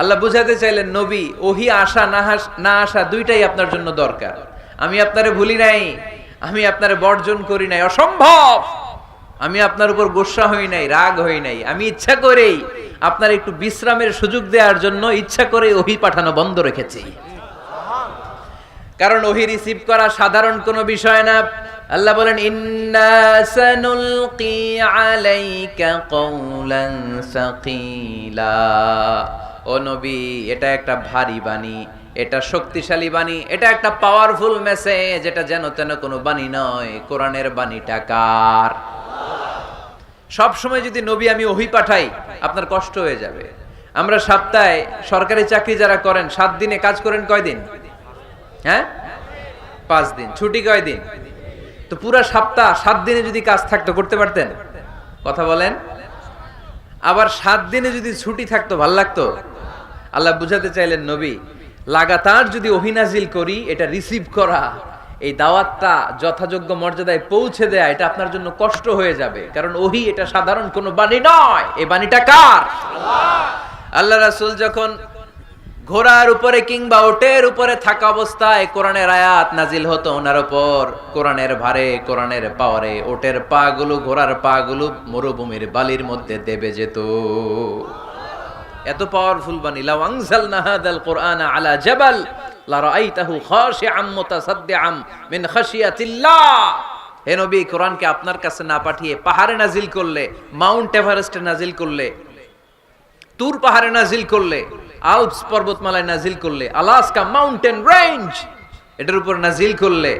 আল্লাহ বুঝাতে চাইলেন নবী, ওহী আসা না আসা দুইটাই আপনার জন্য দরকার। আমি আপনারে ভুলি নাই, আমি আপনারে বর্জন করি নাই, অসম্ভব। আমি আপনার উপর গোসা হই নাই, রাগ হই নাই। আমি ইচ্ছা করেই আপনার একটু বিশ্রামের সুযোগ দেওয়ার জন্য ইচ্ছা করে ওহী পাঠানো বন্ধ রেখেছি। কারণ ওহী রিসিভ করা সাধারণ কোনো বিষয় না। আল্লাহ বলেন ইন্না সানুলকি আলাইকা কওলান সাকিলা, ও নবী এটা একটা ভারী বাণী, এটা শক্তিশালী বাণী, এটা একটা পাওয়ারফুল মেসেজ। এটা যেন তেন কোনো বাণী নয়, কোরআনের বাণীটা কার? সব সময় যদি নবী আমি ওহী পাঠাই আপনার কষ্ট হয়ে যাবে। আমরা সপ্তাহে সরকারি চাকরি যারা করেন 7 দিনে কাজ করেন কয়দিন? হ্যাঁ 5 দিন। ছুটি কয়দিন? তো পুরা সপ্তাহ 7 দিনে যদি কাজ থাকতো করতে পারতেন? কথা বলেন। আবার 7 দিনে যদি ছুটি থাকতো ভাল লাগতো? আল্লাহ বুঝাতে চাইলেন নবী লাগাতার যদি ওহী নাজিল করি, এটা রিসিভ করা, এই দাওয়াতটা যথাযোগ্য মর্যাদায় পৌঁছে দেয়া এটা আপনার জন্য কষ্ট হয়ে যাবে। কারণ ওহী এটা সাধারণ কোনো বাণী নয়, এই বাণীটা কার? আল্লাহ রাসূল যখন ঘোড়ার উপরে কিংবা ওটের উপরে থাকা অবস্থায় কোরআনের আয়াত নাজিল হতো ওনার উপর, কোরআনের ভারে, কোরআনের পাওয়ারে ওটের পাগুলো, ঘোড়ার পাগুলো মরুভূমির বালির মধ্যে দেবে যেত। এত পাওয়ারফুল বাণী। লাউ আনজালনা হাদাল কুরআনা আলা জাবাল লারাআইতাহু খাশিআম মুতাসাদ্দিআম মিন খাশিয়াতিল্লাহ। হে নবী, কোরআনকে আপনার কাছে না পাঠিয়ে পাহাড়ে নাজিল করলে, মাউন্ট এভারেস্টে নাজিল করলে, তুর পাহাড়ে নাজিল করলে, আল্পস পর্বতমালায় নাজিল করলে, আলাস্কা মাউন্টেন রেঞ্জ এটার উপর নাজিল করলে,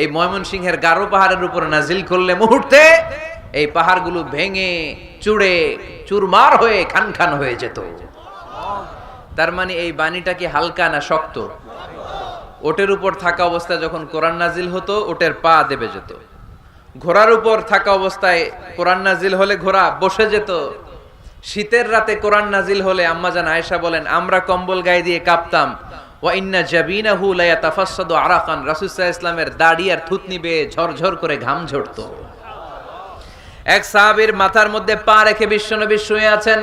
এই ময়মনসিংহের গারো পাহাড়ের উপর নাজিল করলে, মুহূর্তে এই পাহাড়গুলো ভেঙে চুড়ে চুরমার হয়ে খান খান হয়ে যেত। তার মানে এই বাণীটা কি হালকা না শক্ত? ওটের উপর থাকা অবস্থায় যখন কোরআন নাজিল হতো ওটের পা দেবে যেত। ঘোড়ার উপর থাকা অবস্থায় কোরআন নাজিল হলে ঘোড়া বসে যেত। শীতের রাতে কোরআন নাজিল হলে আম্মাজান আয়েশা বলেন আমরা কম্বল গায়ে দিয়ে কাঁপতাম। ওয়া ইন্না জাবিনাহু লা ইয়াতাফাসসাদু আরাকান, রাসূল সাল্লাল্লাহু আলাইহি ওয়াসাল্লামের দাড়ি আর থুতনি বেয়ে ঝরঝর করে ঘাম ঝরতো। এক সাহাবীর মাথার মধ্যে পা রেখে বিশ্বনবী শুয়ে আছেন।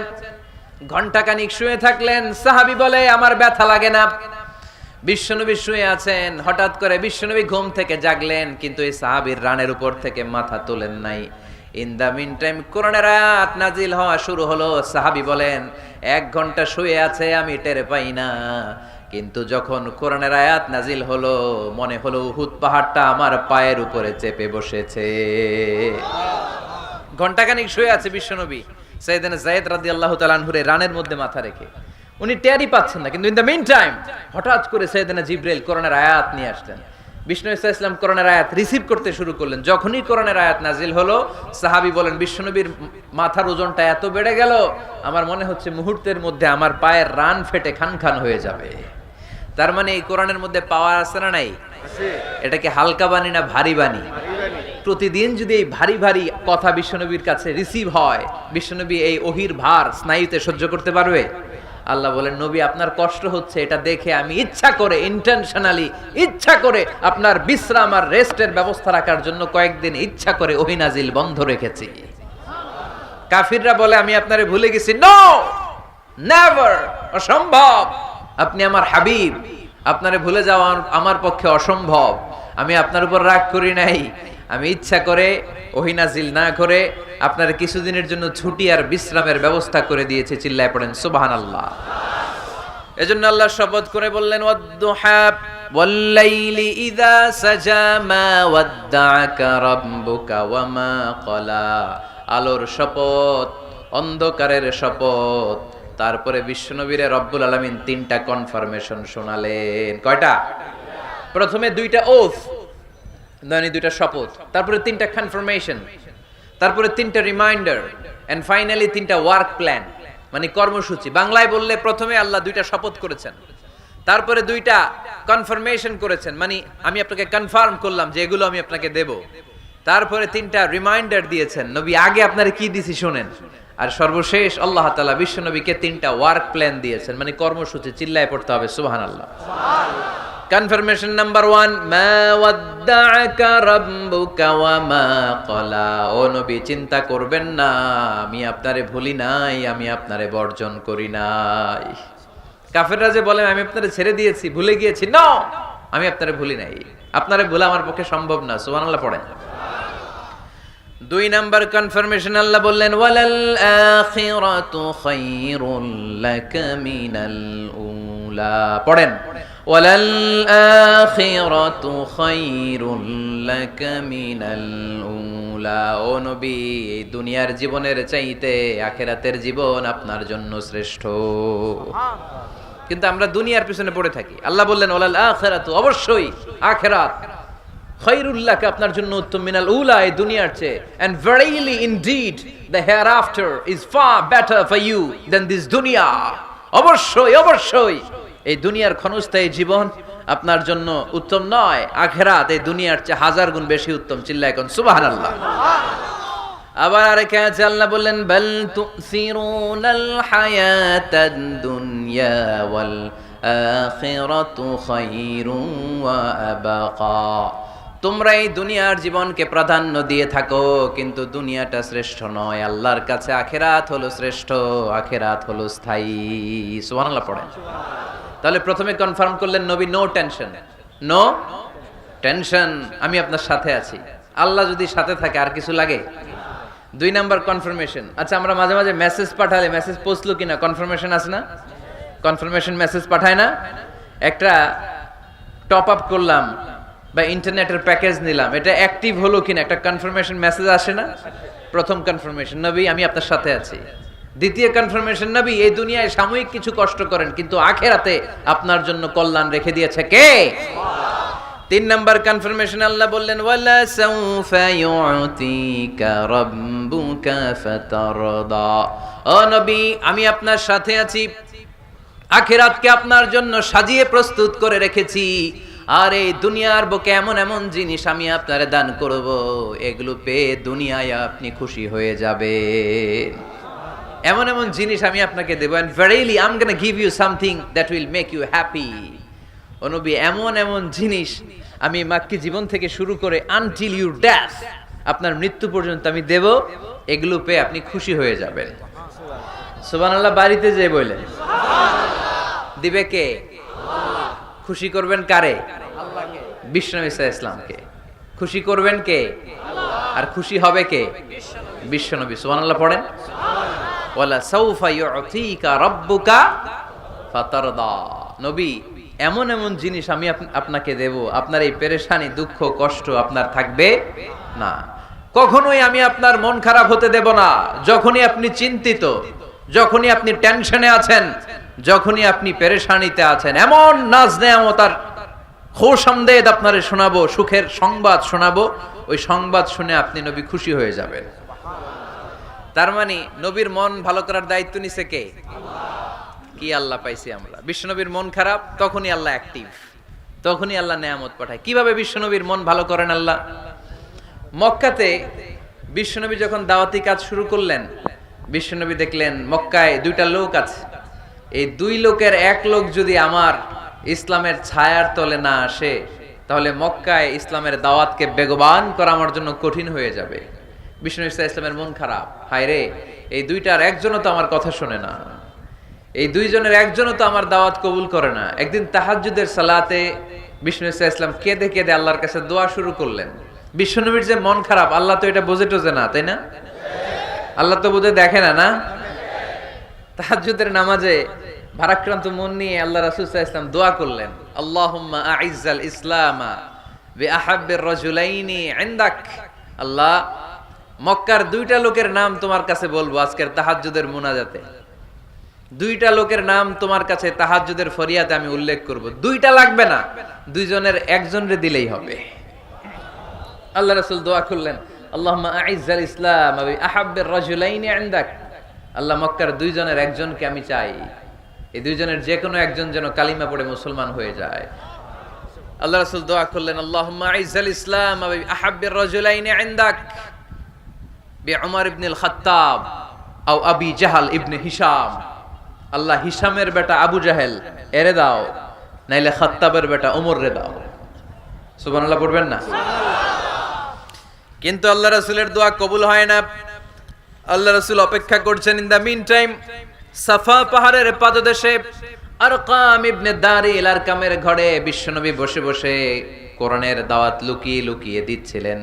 ঘন্টাখানিক শুয়ে থাকলেন। সাহাবী বলে আমার ব্যথা লাগে না। বিশ্বনবী শুয়ে আছেন, হঠাৎ করে বিশ্বনবী ঘুম থেকে জাগলেন, কিন্তু এই সাহাবীর রানের উপর থেকে মাথা তোলেন নাই। ইন দা মিন টাইম কোরআনের আয়াত নাজিল হওয়া শুরু হলো। সাহাবী বলেন 1 ঘন্টা শুয়ে আছে আমি টের পাই না, কিন্তু যখন কোরআনের আয়াত নাজিল হলো মনে হলো উহুদ পাহাড়টা আমার পায়ের উপরে চেপে বসেছে। ঘন্টাখানিক শুয়ে আছে বিশ্বনবী। সাইয়েদনা যায়েদ রাদিয়াল্লাহু তাআলা আনহুর রানের মধ্যে মাথা রেখে, উনি টেরই পাচ্ছেন না, কিন্তু ইন দা মিন টাইম হঠাৎ করে সাইয়েদনা জিবরাইল কোরআনের আয়াত নিয়ে আসলেন। বিষ্ণু ইসা ইসলাম কোরআনের আয়াত রিসিভ করতে শুরু করলেন। যখনই কোরআনের আয়াত নাজিল হলো সাহাবী বলেন বিশ্বনবীর মাথার ওজনটা এত বেড়ে গেল আমার মনে হচ্ছে মুহূর্তের মধ্যে আমার পায়ের রান ফেটে খান খান হয়ে যাবে। তার মানে এই কোরআনের মধ্যে পাওয়ার আছে না নাই? এটা কি হালকা বাণী না ভারী বাণী? প্রতিদিন যদি এই ভারী ভারী কথা বিশ্বনবীর কাছে রিসিভ হয়, বিশ্বনবী এই ওহীর ভার স্নায়ুতে সহ্য করতে পারবে? আল্লাহ বলেন নবী আপনার কষ্ট হচ্ছে, এটা দেখে আমি ইচ্ছা করে ইন্টেনশনালি ইচ্ছা করে আপনার বিশ্রাম আর রেস্টের ব্যবস্থা রাখার জন্য কয়েকদিন ইচ্ছা করে ওহী নাজিল বন্ধ রেখেছি। কাফিররা বলে আমি আপনারে ভুলে গেছি। নো, নেভার, অসম্ভব। আপনি আমার হাবিব, আপনারে ভুলে যাওয়া আমার পক্ষে অসম্ভব। আমি আপনার উপর রাগ করি নাই, আমি ইচ্ছা করে ওহী নাজিল না করে আপনার কিছুদিনের জন্য ছুটি আর বিশ্রামের ব্যবস্থা করে দিয়েছে। চিল্লায় পড়েন সুবহানাল্লাহ। এজন্য আল্লাহ শপথ করে বললেন ওয়াদ-দুহা ওয়াল-লাইলি ইযা সাজা মা ওয়াদ্দাআকা রাব্বুকা ওয়া মা ক্বালা। আলোর শপথ, অন্ধকারের শপথ। তারপরে বিশ্বনবীরে রব্বুল আলামিন 3টা কনফার্মেশন শোনালেন। কয়টা? প্রথমে 2টা ওথ, মানে 2টা শপথ, তারপরে 3টা কনফার্মেশন, তারপরে 3টা রিমাইন্ডার, এন্ড ফাইনালি 3টা ওয়ার্ক প্ল্যান, মানে কর্মসূচি। বাংলায় বললে প্রথমে আল্লাহ 2টা শপথ করেছেন, তারপরে দুইটা কনফার্মেশন করেছেন, মানে আমি আপনাকে কনফার্ম করলাম যে এগুলো আমি আপনাকে দেব। তারপরে তিনটা রিমাইন্ডার দিয়েছেন, নবী আগে আপনারে কি দিছি শুনেন। আর সর্বশেষ আল্লাহ তাআলা বিশ্ব নবীকে তিনটা ওয়ার্ক প্ল্যান দিয়েছেন, মানে কর্মসূচি, চিল্লায় পড়তে হবে সুবহানাল্লাহ। কনফার্মেশন নাম্বার 1, মা ওয়াদ্দাআকা রাব্বুকা ওয়া মা ক্বালা। ও নবী চিন্তা করবেন না, আমি আপনারে ভুলি নাই, আমি আপনারে বর্জন করি নাই। কাফেররা যে বলে আমি আপনারে ছেড়ে দিয়েছি, ভুলে গিয়েছি, নো, আমি আপনারে ভুলি নাই, আপনারে ভোলা আমার পক্ষে সম্ভব না। সুবহানাল্লাহ পড়েন। 2 নাম্বার কনফার্মেশন, আল্লাহ বললেন ওয়ালাল আখিরাতু খায়রুল লাকা মিনাল উলা। পড়েন ওয়ালাল আখিরাতু খায়রুল লাকা মিনাল উলা। ও নবী, এই দুনিয়ার জীবনের চাইতে আখিরাতের জীবন আপনার জন্য শ্রেষ্ঠ। কিন্তু আমরা দুনিয়ার পিছনে পড়ে থাকি। আল্লাহ বললেন ওয়ালাল আখিরাতু, অবশ্যই আখিরাত, খায়রুল লাকা, আপনার জন্য উত্তম, মিনাল উলা, এই দুনিয়ার চেয়ে, and verily indeed the hereafter is far better for you than this dunya। অবশ্যই অবশ্যই এই দুনিয়ার ক্ষণস্থায়ী জীবন আপনার জন্য উত্তম নয়, আখিরাত এই দুনিয়ার চেয়ে 1000 গুণ বেশি উত্তম। চিল্লায় কোন সুবহানাল্লাহ। আবার আরেক আয়াতে আল্লাহ বললেন বাল তুসিরুনাল হায়াতাদ দুনিয়া ওয়াল আখিরাতু খায়রুন ওয়া আবাকা। তোমরা এই দুনিয়ার জীবনকে প্রাধান্য দিয়ে থাকো, কিন্তু দুনিয়াটা শ্রেষ্ঠ নয়, আল্লাহর কাছে আখিরাত হলো শ্রেষ্ঠ, আখিরাত হলো স্থায়ী। সুবহানাল্লাহ পড়েন। তাহলে প্রথমে কনফার্ম করলেন নবী, নো টেনশন, নো টেনশন, আমি আপনার সাথে আছি। আল্লাহ যদি সাথে থাকে আর কিছু লাগে? 2 নাম্বার কনফার্মেশন। আচ্ছা, আমরা মাঝে মাঝে মেসেজ পাঠালে মেসেজ পৌঁছলো কিনা কনফার্মেশন আছে না? কনফার্মেশন মেসেজ পাঠায় না? একটা টপ আপ করলাম বা ইন্টারনেটের প্যাকেজ নিলাম, এটা অ্যাক্টিভ হলো কিনা একটা কনফার্মেশন মেসেজ আসে না? প্রথম কনফার্মেশন, নবী আমি আপনার সাথে আছি। দ্বিতীয় কনফার্মেশন, নবী এই দুনিয়ায় সাময়িক কিছু কষ্ট করেন, কিন্তু আখিরাতে আপনার জন্য কল্যাণ রেখে দিয়েছে কে? 3 নাম্বার কনফার্মেশন, আল্লাহ বললেন ওয়ালা সাউফা ইউতিকা রাব্বুকা ফাতারদা। ও নবী, আমি আপনার সাথে আছি, আখিরাতকে আপনার জন্য সাজিয়ে প্রস্তুত করে রেখেছি, আর এই দুনিয়ার বুকে এমন এমন জিনিস আমি আপনারে দান করব, এগুলো পেয়ে দুনিয়ায় আপনি খুশি হয়ে যাবেন। এমন এমন জিনিস আমি আপনাকে দেব, and verily I'm going to give you something that will make you happy। ও নবী, এমন এমন জিনিস আমি মাক্কি জীবন থেকে শুরু করে until your death, আপনার মৃত্যু পর্যন্ত আমি দেব, এগুলো পেয়ে আপনি খুশি হয়ে যাবেন। সুবহানাল্লাহ বাড়িতে যেয়ে বললেন, দিবে কে? খুশি করবেন কারে? বিশ্বনবী সাল্লাল্লাহু আলাইহি ওয়াসাল্লামকে। খুশি করবেন কে? আর খুশি হবে কে? বিশ্বনবী। সুবহানাল্লাহ পড়েন। ওয়ালা সাউফা ইউতিকা রাব্বুকা ফাতারদা। নবী, এমন এমন জিনিস আমি আপনাকে দেব, আপনার এই পেরেশানি, দুঃখ, কষ্ট আপনার থাকবে না। কখনোই আমি আপনার মন খারাপ হতে দেব না। যখনই আপনি চিন্তিত, যখনই আপনি টেনশনে আছেন, যখনই আপনি পেরেশানিতে আছেন, এমন নাজ নেয়ামত আর খোশামদেদ আপনারে শোনাবো, সুখের সংবাদ শোনাবো, ওই সংবাদ শুনে আপনি নবী খুশি হয়ে যাবেন। তার মানে নবীর মন ভালো করার দায়িত্ব নিছে কে? কি আল্লাহ পাইছি আমরা। বিশ্বনবীর মন খারাপ, তখনই আল্লাহ অ্যাক্টিভ, তখনই আল্লাহ নেয়ামত পাঠায়। কিভাবে বিশ্বনবীর মন ভালো করেন আল্লাহ? মক্কাতে বিশ্বনবী যখন দাওয়াতি কাজ শুরু করলেন, বিশ্বনবী দেখলেন মক্কায় 2টা লোক আছে, এই 2 লোকের এক লোক যদি আমার ইসলামের ছায়ার তলে না আসে, তাহলে মক্কায় ইসলামের দাওয়াতকে বেগবান করা আমার জন্য কঠিন হয়ে যাবে। বিষ্ণু ইসলামের মন খারাপ, হায় রে, এই 2টার একজনও তো আমার কথা শোনে না, এই 2 জনের একজনও তো আমার দাওয়াত কবুল করে না। একদিন তাহাজ্জুদের সালাতে বিষ্ণু ইসলাম কেঁদে কেঁদে আল্লাহর কাছে দোয়া শুরু করলেন। বিশ্বনবীর যে মন খারাপ, আল্লাহ তো এটা বোঝে টোঝে না, তাই না? আল্লাহ তো বোঝে দেখে না, না? তাহাজ্জুদের নামাজে ভারাক্রান্ত মন নিয়ে আল্লাহ রাসূল সাল্লাল্লাহু আলাইহি ওয়াসাল্লাম দোয়া করলেন, আল্লাহুম্মা আইজ্জাল ইসলামা বিআহাব্বির রাজুলাইনি ইনদাক। আল্লাহ, মক্কার 2টা লোকের নাম তোমার কাছে বলবো আজকের তাহাজ্জুদের মুনাজাতে। 2টা লোকের নাম তোমার কাছে তাহাজ্জুদের ফরিয়াদে আমি উল্লেখ করব। 2টা লাগবে না, 2 জনের একজনরে দিলেই হবে। আল্লাহ রাসূল দোয়া করলেন, আল্লাহুম্মা আইজ্জাল ইসলামা বিআহাব্বির রাজুলাইনি ইনদাক। আল্লাহ, মক্কার 2 জনের একজনকে আমি চাই, এই দুইজনের যে কোনো একজন যেন কালিমা পড়ে মুসলমান হয়ে যায়। আল্লাহ রাসূল দোয়া করলেন, আল্লাহুম্মা আইজ্জাল ইসলাম ওয়া আহাব্বির রাজুলাইনি ইনদাক বিউমর ইবনে আল খাত্তাব আও আবি জাহল ইবনে হিশাম। আল্লাহ হিশামের বেটা আবু জাহেল এরে দাও, নাইলে খাত্তাবের বেটা ওমর রে দাও। সুবহানাল্লাহ পড়বেন না? কিন্তু আল্লাহ রাসূলের দোয়া কবুল হয় না। আল্লাহ রাসূল অপেক্ষা করছেন। ইন দা মিন টাইম সাফা পাহাড়ের পাদদেশে আরকাম ইবনে দারিল আরকামের ঘরে বিশ্বনবী বসে বসে কোরআনের দাওয়াত লুকিয়ে লুকিয়ে দিচ্ছিলেন।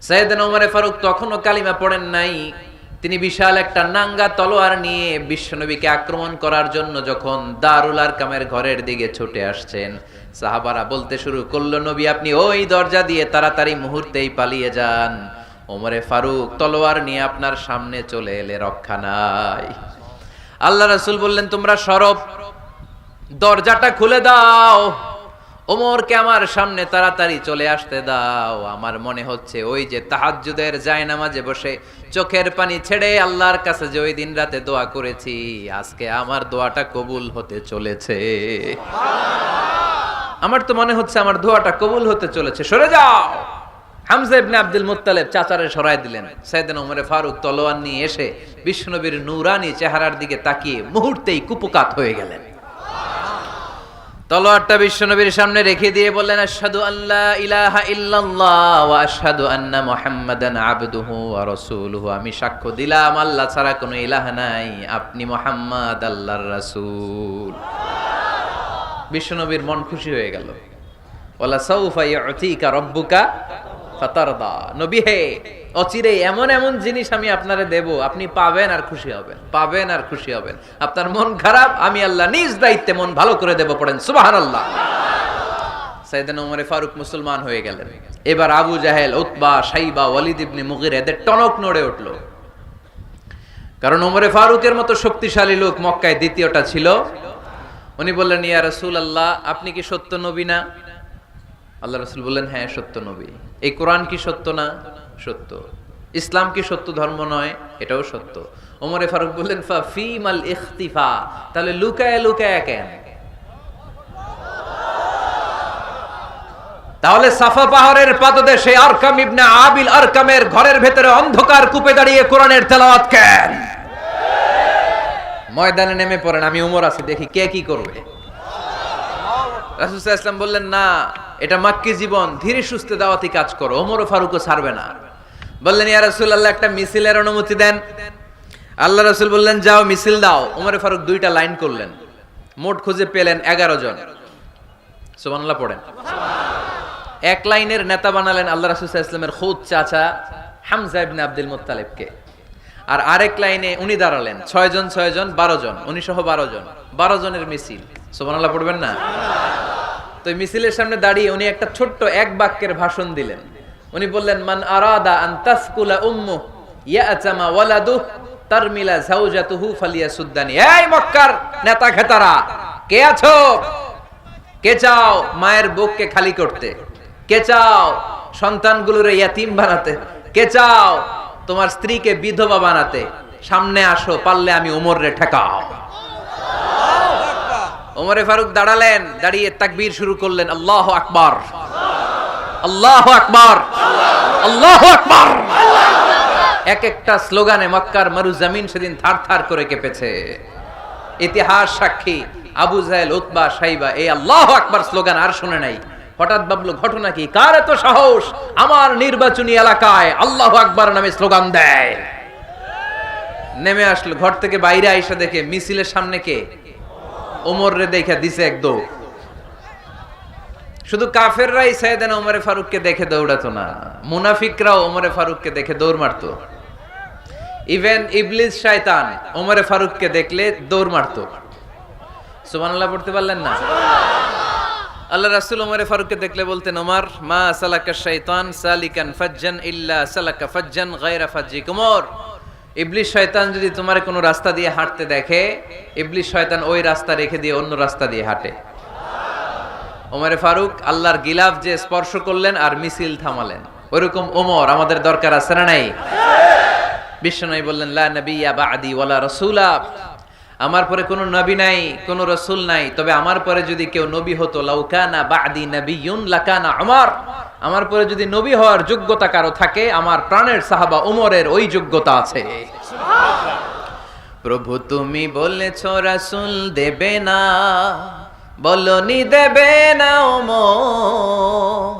সাইয়েদনা ওমর ফারুক তখনও কালিমা পড়েন নাই। তিনি বিশাল একটা নাঙ্গা তলোয়ার নিয়ে বিশ্বনবীকে আক্রমণ করার জন্য যখন দারুল আরকামের ঘরের দিকে ছুটে আসছেন, সাহাবারা বলতে শুরু করলো, নবী আপনি ওই দরজা দিয়ে তাড়াতাড়ি মুহূর্তেই পালিয়ে যান। ওমরে ফারুক তলোয়ার নিয়ে আপনার সামনে চলে এলে রক্ষা নাই। আল্লাহ রাসূল বললেন, তোমরা সরব, দরজাটা খুলে দাও, ওমরকে আমার সামনে তাড়াতাড়ি চলে আসতে দাও। আমার মনে হচ্ছে ওই যে তাহাজ্জুদের জায়নামাজে বসে চোখের পানি ছেড়ে আল্লাহর কাছে যে ওই দিন রাতে দোয়া করেছি, আজকে আমার দোয়াটা কবুল হতে চলেছে। আমার তো মনে হচ্ছে আমার দোয়াটা কবুল হতে চলেছে, সরে যাও। হামজা ইবনে আব্দুল মুত্তালিব চাচারে সরায় দিলেন। সাইয়েদনা ওমর ফারুক তলোয়ার নিয়ে এসে বিশ্বনবীর নূরানি চেহারার দিকে তাকিয়ে মুহূর্তেই কুপকাত হয়ে গেলেন। তলোয়ারটা বিশ্বনবীর সামনে রেখে দিয়ে বললেন, আশহাদু আল্লা ইলাহা ইল্লাল্লাহ ওয়া আশহাদু আন্না মুহাম্মাদান আবদুহু ওয়া রাসূলুহু। আমি সাক্ষ্য দিলাম আল্লাহ ছাড়া কোনো ইলাহ নাই, আপনি মুহাম্মদ আল্লাহর রাসূল। বিশ্বনবীর মন খুশি হয়ে গেল। ওয়ালা সাউফা ইউতিকা রাব্বুকা ফাতারদা। নবী হে, অচিরে এমন এমন জিনিস আমি আপনারে দেব, আপনি পাবেন আর খুশি হবেন, পাবেন আর খুশি হবেন। আপনার মন খারাপ, আমি আল্লাহ নিজ দায়িত্বে মন ভালো করে দেব। পড়েন সুবহানাল্লাহ। সাইয়েদনা ওমর ফারুক মুসলমান হয়ে গেলেন। এবার আবু জাহেল, উতবা, শাইবা, ওয়ালিদ ইবনে মুগীরা এদের টনক নড়ে উঠল। কারণ ওমর ফারুকের মতো শক্তিশালী লোক মক্কায় দ্বিতীয়টা ছিল। উনি বললেন, ইয়া রাসূলুল্লাহ, আপনি কি সত্য নবী না? আল্লাহ রাসূল বললেন, হ্যাঁ সত্য নবী। এই কোরআন কি সত্য না? সত্য। ইসলাম কি সত্য ধর্ম নয়? এটাও সত্য। ওমর ফারুক বললেন, ফা ফিমাল ইখতিফা, তাহলে লুকায় লুকায় কেন? তাহলে সাফা পাহাড়ের পাদদেশে আরকাম ইবনে আবিল আরকামের ঘরের ভেতরে অন্ধকার কূপে দাঁড়িয়ে কোরআনের তেলাওয়াত কেন? ময়দানে নেমে পড়েন, আমি ওমর আছি, দেখি কে কি করবে। রাসূল সাল্লাল্লাহু আলাইহি ওয়াসাল্লাম বললেন, না, এটা মাক্কি জীবন, ধীরে সুস্থে দাওয়াতি কাজ করো, ওমর ফারুকও ছাড়বে না। বললেন, ইয়া রাসূলুল্লাহ, একটা মিছিলের অনুমতি দেন। আল্লাহ রাসূল বললেন, যাও মিছিল দাও। ওমর ফারুক দুইটা লাইন করলেন, মোট খুঁজে পেলেন 11 জন। সুবহানাল্লাহ পড়েন। এক লাইনের নেতা বানালেন আল্লাহ রাসূল সাল্লাল্লাহু আলাইহি ওয়াসাল্লামের খুদ চাচা হামজা ইবনে আব্দুল মুত্তালিবকে। আর আরেক লাইনে উনি দাঁড়ালেন, 6 জন 12 জন, উনি সহ 12 জনের মিছিল। সুবহানাল্লাহ পড়বেন না? তো মিছিলের সামনে দাঁড়িয়ে উনি একটা ছোট্ট এক বাক্যের ভাষণ দিলেন। উনি বললেন, মান আরাদা আন তাসকুলা উম্মু ইয়াতামা ওয়ালাদু তারমিলা যাওজাতুহু ফালিয়াসুদ্দানি। এই মক্কার নেতা খেতারা, কে আছো? কে চাও মায়ের বুককে খালি করতে? কে চাও সন্তানগুলোরে ইয়াতিম বানাতে? কে চাও তোমার স্ত্রীকে বিধবা বানাতে? সামনে আসো, পারলে আমি ওমরে ঠেকাও। ওমরে ফারুক দাঁড়ালেন, দাঁড়িয়ে তাকবীর শুরু করলেন, আল্লাহু আকবার, আল্লাহু আকবার, আল্লাহু আকবার। এক একটা স্লোগানে মক্কার মরুজমিন সেদিন থারথার করে কেঁপেছে। ইতিহাস সাক্ষী, আবু জাহেল, উতবা, শাইবা এই আল্লাহু আকবার স্লোগান আর শুনে নাই। হঠাৎ ভাবলো, ঘটনা কি? কার এত সাহস আমার নির্বাচনী এলাকায় আল্লাহু আকবার নামে স্লোগান দেয়? নেমে আসলো, ঘর থেকে বাইরে আইসা দেখে মিছিলের সামনে কে? ওমর রে দেখা দিছে এক দৌড়। শুধু কাফেররাই সাইয়েদনা ওমরে ফারুককে দেখে দৌড়াতো না, মুনাফিকরাও ওমরে ফারুককে দেখে দৌড় মারতো। ইভেন ইবলিস শয়তান ওমরে ফারুককে দেখলে দৌড় মারতো। সুবহানাল্লাহ পড়তে পারলেন না? আল্লাহ রাসূল ওমরে ফারুককে দেখলে বলতেন, ওমর মা সালাকা শাইতান সালিকান ফাজ্জান ইল্লা সালাকা ফাজ্জান গায়রা ফাজ্জিক। ওমর, ইবলিস শয়তান যদি তোমার কোনো রাস্তা দিয়ে হাঁটতে দেখে, ইবলিস শয়তান ওই রাস্তা রেখে দিয়ে অন্য রাস্তা দিয়ে হাঁটে। ওমরে ফারুক আল্লাহর গিলাফ যে স্পর্শ করলেন আর মিছিল থামালেন, ওইরকম ওমর আমাদের দরকার আছে না নাই? বিশ্বনবী বললেন, লা নবিয়্যা বা'দি ওয়ালা রাসূলা, আমার পরে কোনো নবী নাই, কোনো রাসূল নাই, তবে আমার পরে যদি কেউ নবী হতো, লাউ কানা বা'দি নাবিয়্যুন লাকানা উমর, আমার পরে যদি নবী হওয়ার যোগ্যতা কারো থাকে, আমার প্রাণের সাহাবা ওমরের ওই যোগ্যতা আছে। প্রভু তুমি বলেছ রাসূল দেবে না, বলনি দেবে না ওমর,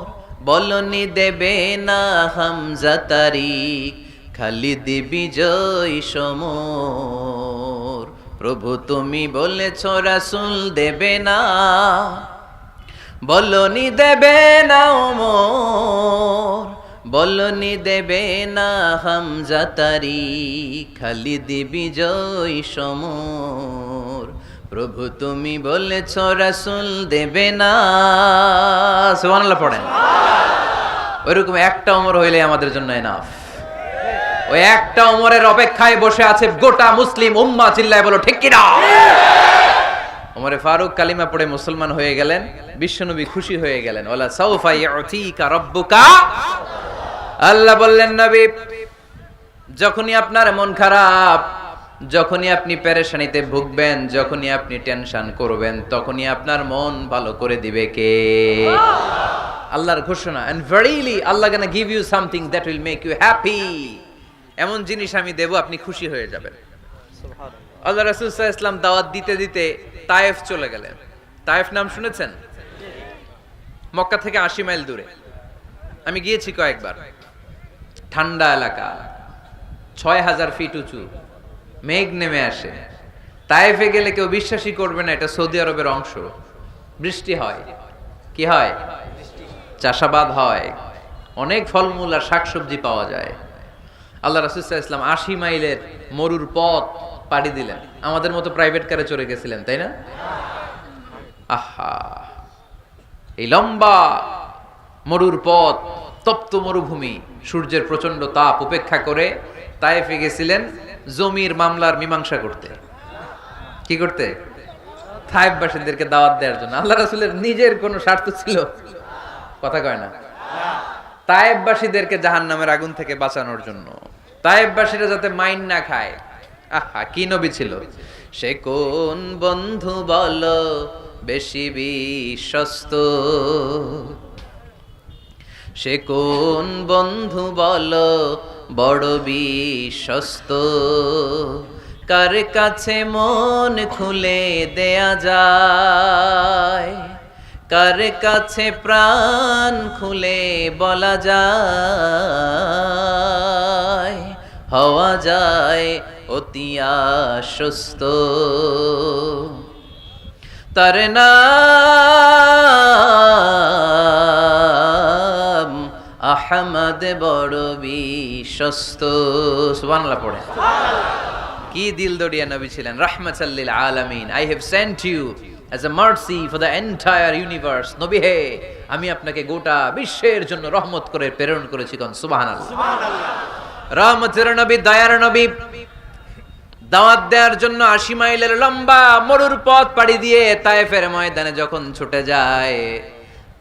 বলনি দেবে না হামজা তারিক, খালিদ বিজয় সমর। প্রভু তুমি বলেছ রাসূল দেবে না, বলনি দেবে না ওমর, বলনি দেবে না হামজা তারিক, খালিদ বিজয় সমর। প্রভু তুমি বলেছ রাসূল দেবে না। সুবহানাল্লাহ পড়েন। ওইরকম একটা ওমর হইলে আমাদের জন্য এনাফ। ওই একটা ওমরের অপেক্ষায় বসে আছে গোটা মুসলিম উম্মাহ, চিল্লায় বলো ঠিক কিনা। ওমরে ফারুক কালিমা পড়ে মুসলমান হয়ে গেলেন, বিশ্বনবী খুশি হয়ে গেলেন। ওয়ালা সাউফা ইউতিকা রাব্বুকা, আল্লাহ বললেন নবী যখনই আপনার মন খারাপ, যখনই আপনি পেরেশানিতে ভুগবেন, যখনই আপনি টেনশন করবেন, তখনই আপনার মন ভালো করে দিবে কে? আল্লাহর ঘোষণা, and verily Allah gonna give you something that will make you happy, এমন জিনিস আমি দেব আপনি খুশি হয়ে যাবেন। আল্লাহ রাসূল সাল্লাল্লাহু আলাইহি ওয়াসাল্লাম দাওয়াত দিতে দিতে তায়েফ চলে গেলেন। তায়েফ নাম শুনেছেন? মক্কা থেকে 80 মাইল দূরে। আমি গিয়েছি কয়েকবার। ঠান্ডা এলাকা, 6000 ফিট উঁচু, মেঘ নেমে আসে। তায়েফে গেলে কেউ বিশ্বাসই করবে না এটা সৌদি আরবের অংশ। বৃষ্টি হয়, কি হয়? চাষাবাদ হয়, অনেক ফলমূল আর শাকসবজি পাওয়া যায়। আল্লাহ রাসূল সাল্লাল্লাহু আলাইহি ওয়াসাল্লাম 80 মাইলের মরুর পথ পাড়ি দিলেন। আমাদের মতো প্রাইভেট কারে চড়ে গেছিলেন, তাই না? আহা, এই লম্বা মরুর পথ, তপ্ত মরুভূমি, সূর্যের প্রচন্ড তাপ উপেক্ষা করে তায়েফে গেছিলেন জমির মামলার মীমাংসা করতে। কি করতে? তায়েফবাসীদেরকে দাওয়াত দেওয়ার জন্য। আল্লাহ রাসূলের নিজের কোনো স্বার্থ ছিল? কথা কয় না। তায়েফবাসীদেরকে জাহান্নামের আগুন থেকে বাঁচানোর জন্য, তায়েফবাসীরা যাতে মাইন না খায়। আহা, কি নবী ছিল সে! কোন বন্ধু বলো বেশি বিশ্বস্ত, সে কোন বন্ধু বলো বড় বিশ্বস্ত, কার কাছে মন খুলে দেয়া যায়, কার কাছে প্রাণ খুলে বলা যায়, হওয়া যায় অতি আশ্বস্ত। তার নাম আহমদ, বড় বিশ্বস্ত। সুবহানাল্লাহ পড়ে। কি দিলদরিয়া নবী ছিলেন, রাহমাতাল লিল আলামিন। I have sent you as a mercy for the entire universe. নবী হে, আমি আপনাকে গোটা বিশ্বের জন্য রহমত করে প্রেরণ করেছি। কোন সুবহানাল্লাহ। রহমতের নবী, দয়ার নবী, দাওয়াত দেওয়ার জন্য 80 মাইলের লম্বা মরুর পথ পাড়ি দিয়ে তায়েফের ময়দানে যখন ছুটে যায়,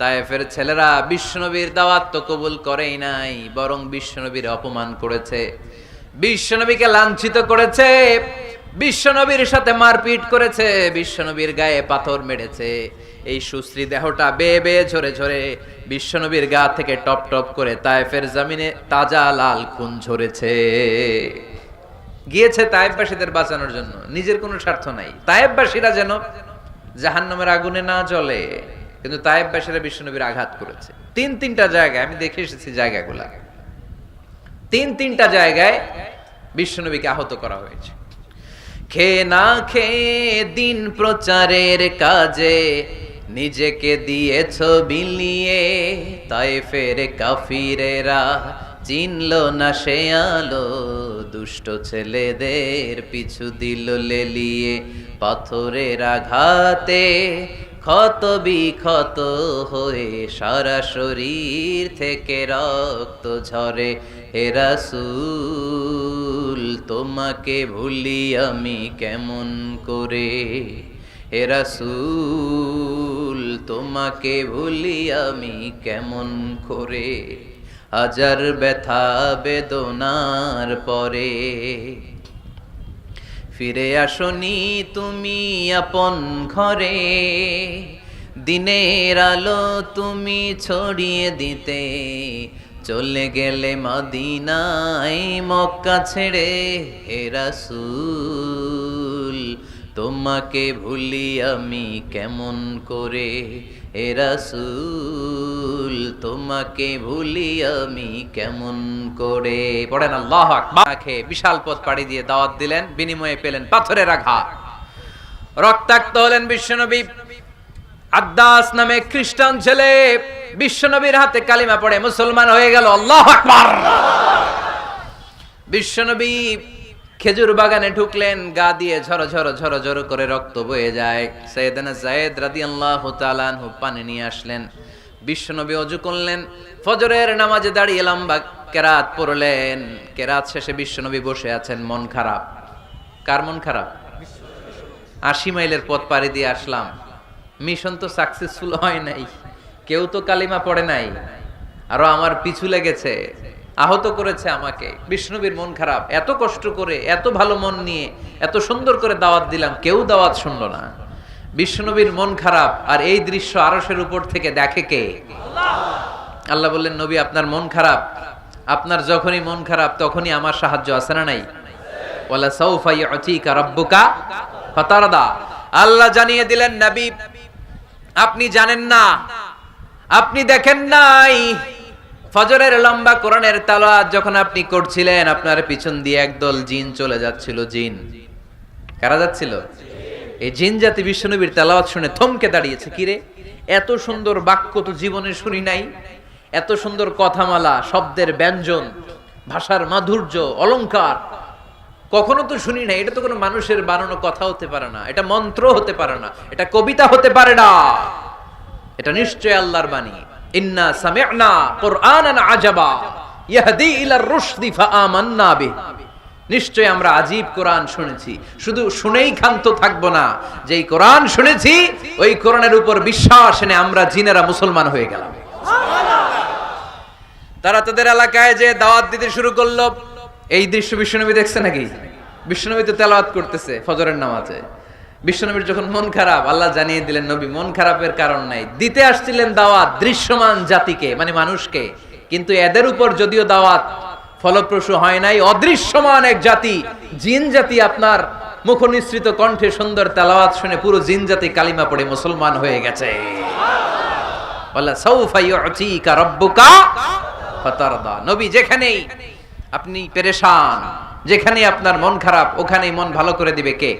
তায়েফের ছেলেরা বিশ্বনবীর দাওয়াত তো কবুল করেই নাই, বরং বিশ্বনবীর অপমান করেছে, বিশ্বনবীকে লাঞ্ছিত করেছে, বিশ্বনবীর সাথে মারপিট করেছে, বিশ্বনবীর গায়ে পাথর মেরেছে। এই সুশ্রী দেহটা বেয়ে বেয়ে ঝরে ঝরে বিশ্বনবীর গা থেকে টপ টপ করে তায়েফের জমিনে তাজা লাল খুন ঝরেছে। গিয়েছে তায়েফবাসীদের বাঁচানোর জন্য, নিজের কোনো স্বার্থ নাই। তায়েফবাসীরা যেন জাহান্নামের আগুনে না জ্বলে, কিন্তু তায়েফবাসীরা বিশ্বনবীর আঘাত করেছে। তিনটা জায়গায় আমি দেখে এসেছি, জায়গাগুলা তিনটা জায়গায় বিশ্বনবীকে আহত করা হয়েছে। খেয়ে না খেয়ে দিন প্রচারের কাজে নিজেকে দিয়েছ বিলিয়ে, তায়েফের কাফিরেরা চিনল না সে আলো, দুষ্ট ছেলেদের পিছু দিল লেলিয়ে, পাথরের আঘাতে ক্ষত বিক্ষত হয়ে সারা শরীর থেকে রক্ত ঝরে। হে রাসূল তোমাকে ভুলি আমি কেমন করে, হে রাসূল তোমাকে ভুলি আমি কেমন করে, হাজার ব্যথা বেদনার পরে ফিরে আসনি তুমি আপন ঘরে, দিনের আলো তুমি ছড়িয়ে দিতে, চলে গেলে মদিনায় মক্কা ছেড়ে হে রাসূল, তোমাকে ভুলি আমি কেমন করে, হে রাসূল তোমাকে ভুলি আমি কেমন করে। পড়েন আল্লাহু আকবার। বিশাল পথ পাড়ি দিয়ে দাওয়াত দিলেন, বিনিময়ে পেলেন পাথরের আঘাত, রক্তাক্ত হলেন বিশ্বনবী। আদ্দাস নামে খ্রিস্টান ছেলে বিশ্বনবীর হাতে কালিমা পড়ে মুসলমান হয়ে গেল। আল্লাহু আকবার। বিশ্বনবী খেজুর বাগানে ঢুকলেন, গা দিয়ে ঝরো ঝরো ঝরো ঝরো করে রক্ত বয়ে যায়। সাইয়েদনা যায়েদ রাদিয়াল্লাহু তাআলা আনহু পানি নিয়ে আসলেন। বিশ্বনবী ওযু করলেন, ফজরের নামাজে দাঁড়িয়ে লম্বা কেরাত পড়লেন। কেরাত শেষে বিশ্বনবী বসে আছেন, মন খারাপ। কার মন খারাপ? 80 মাইলের পথ পাড়ি দিয়ে আসলাম, মিশন তো সাকসেসফুল হয় নাই, কেউ তো কালিমা পড়ে নাই, আরো আমার পিছু লেগেছে, আহত করেছে আমাকে। বিষ্ণুবীর মন খারাপ, এত কষ্ট করে এত ভালো মন নিয়ে এত সুন্দর করে দাওয়াত দিলাম, কেউ দাওয়াত শুনলো না। বিষ্ণুবীর মন খারাপ, আর এই দৃশ্য আরশের উপর থেকে দেখে কে? আল্লাহ বললেন, নবী আপনার মন খারাপ, আপনার যখনই মন খারাপ তখনই আমার সাহায্য আছে না নাই? ওয়ালা সাউফা ইউতিকা রাব্বুকা ফাতারদা। আল্লাহ জানিয়ে দিলেন, নবী আপনি জানেন না, আপনি দেখেন নাই, ফজরের লম্বা কোরআনের তেলাওয়াত যখন আপনি করছিলেন, আপনার পিছন দিয়ে একদল জিন চলে যাচ্ছিল। জিন কারা যাচ্ছিল? এই জিন জাতি বিশ্বনবীর তেলাওয়াত শুনে থমকে দাঁড়িয়েছে। কিরে, এত সুন্দর বাক্য তো জীবনে শুনি নাই, এত সুন্দর কথামালা, শব্দের ব্যঞ্জন, ভাষার মাধুর্য, অলংকার কখনো তো শুনি নাই। এটা তো কোনো মানুষের বানানো কথা হতে পারে না, এটা মন্ত্র হতে পারে না, এটা কবিতা হতে পারে না, এটা নিশ্চয় আল্লাহর বাণী। ইন্না সামি'না কুরআনান আজাবা ইয়াহদি ইলার রুশদি ফাআমান্না বিহি। নিশ্চয় আমরা আজীব কোরআন শুনেছি, শুধু শুনেই ক্ষান্ত থাকবো না, যেই কোরআন শুনেছি ওই কোরআনের উপর বিশ্বাস এনে আমরা জিনেরা মুসলমান হয়ে গেলাম। তারা তাদের এলাকায় যে দাওয়াত দিতে শুরু করলো। এই দৃশ্য বিশ্বনবী দেখছে নাকি? বিশ্বনবী তো তেলাওয়াত করতেছে ফজরের নামাজে। বিশ্বনবীর যখন মন খারাপ, আল্লাহ জানিয়ে দিলেন, নবী মন খারাপের কারণ নাই, দিতে আসছিলেন দাওয়াত দৃশ্যমান জাতিকে, মানে মানুষকে, কিন্তু এদের উপর যদিও দাওয়াত ফলপ্রসূ হয় নাই, অদৃশ্যমান এক জাতি, জিন জাতি আপনার মুখ নিঃসৃত কণ্ঠে সুন্দর তেলাওয়াত শুনে পুরো জিন জাতি কালিমা পড়ে মুসলমান হয়ে গেছে। ওয়ালা সাউফা ইউতিকা রাব্বুকা ফাতারদা। নবী যেখানেই আপনি পেরেশান, যেখানে আপনার মন খারাপ, ওখানেই মন ভালো করে দিবে কে?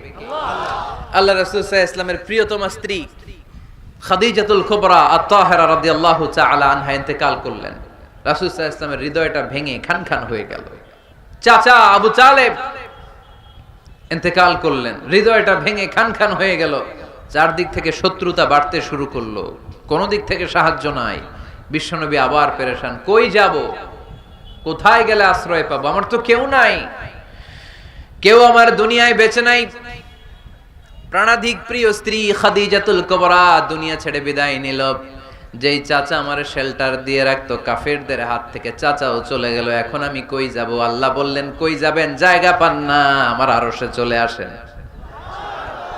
আল্লাহ রাসূল সাল্লাল্লাহু আলাইহি ওয়াসাল্লামের প্রিয়তমা স্ত্রী খাদিজাতুল কুবরা আত-তাহিরা রাদিয়াল্লাহু তাআলা আনহা ইন্তেকাল করলেন। রাসূল সাল্লাল্লাহু আলাইহি ওয়াসাল্লামের হৃদয়টা ভেঙে খানখান হয়ে গেল। চাচা আবু তালেব ইন্তেকাল করলেন, হৃদয়টা ভেঙে খানখান হয়ে গেল। চারদিক থেকে শত্রুতা বাড়তে শুরু করলো, কোন দিক থেকে সাহায্য নাই। বিশ্বনবী আবার পেরেশান, কই যাব, কোথায় গেলে আশ্রয় পাবো? আমার তো কেউ নাই, কেউ আমার দুনিয়ায় বেঁচে নাই। প্রাণাধিক প্রিয় স্ত্রী খাদিজাতুল কুবরা দুনিয়া ছেড়ে বিদায় নিল। যেই চাচা আমার শেল্টার দিয়ে রাখতো কাফেরদের হাত থেকে, চাচাও চলে গেল। এখন আমি কই যাব? আল্লাহ বললেন, কই যাবেন? জায়গা পান না, আমার আরশে চলে আসেন,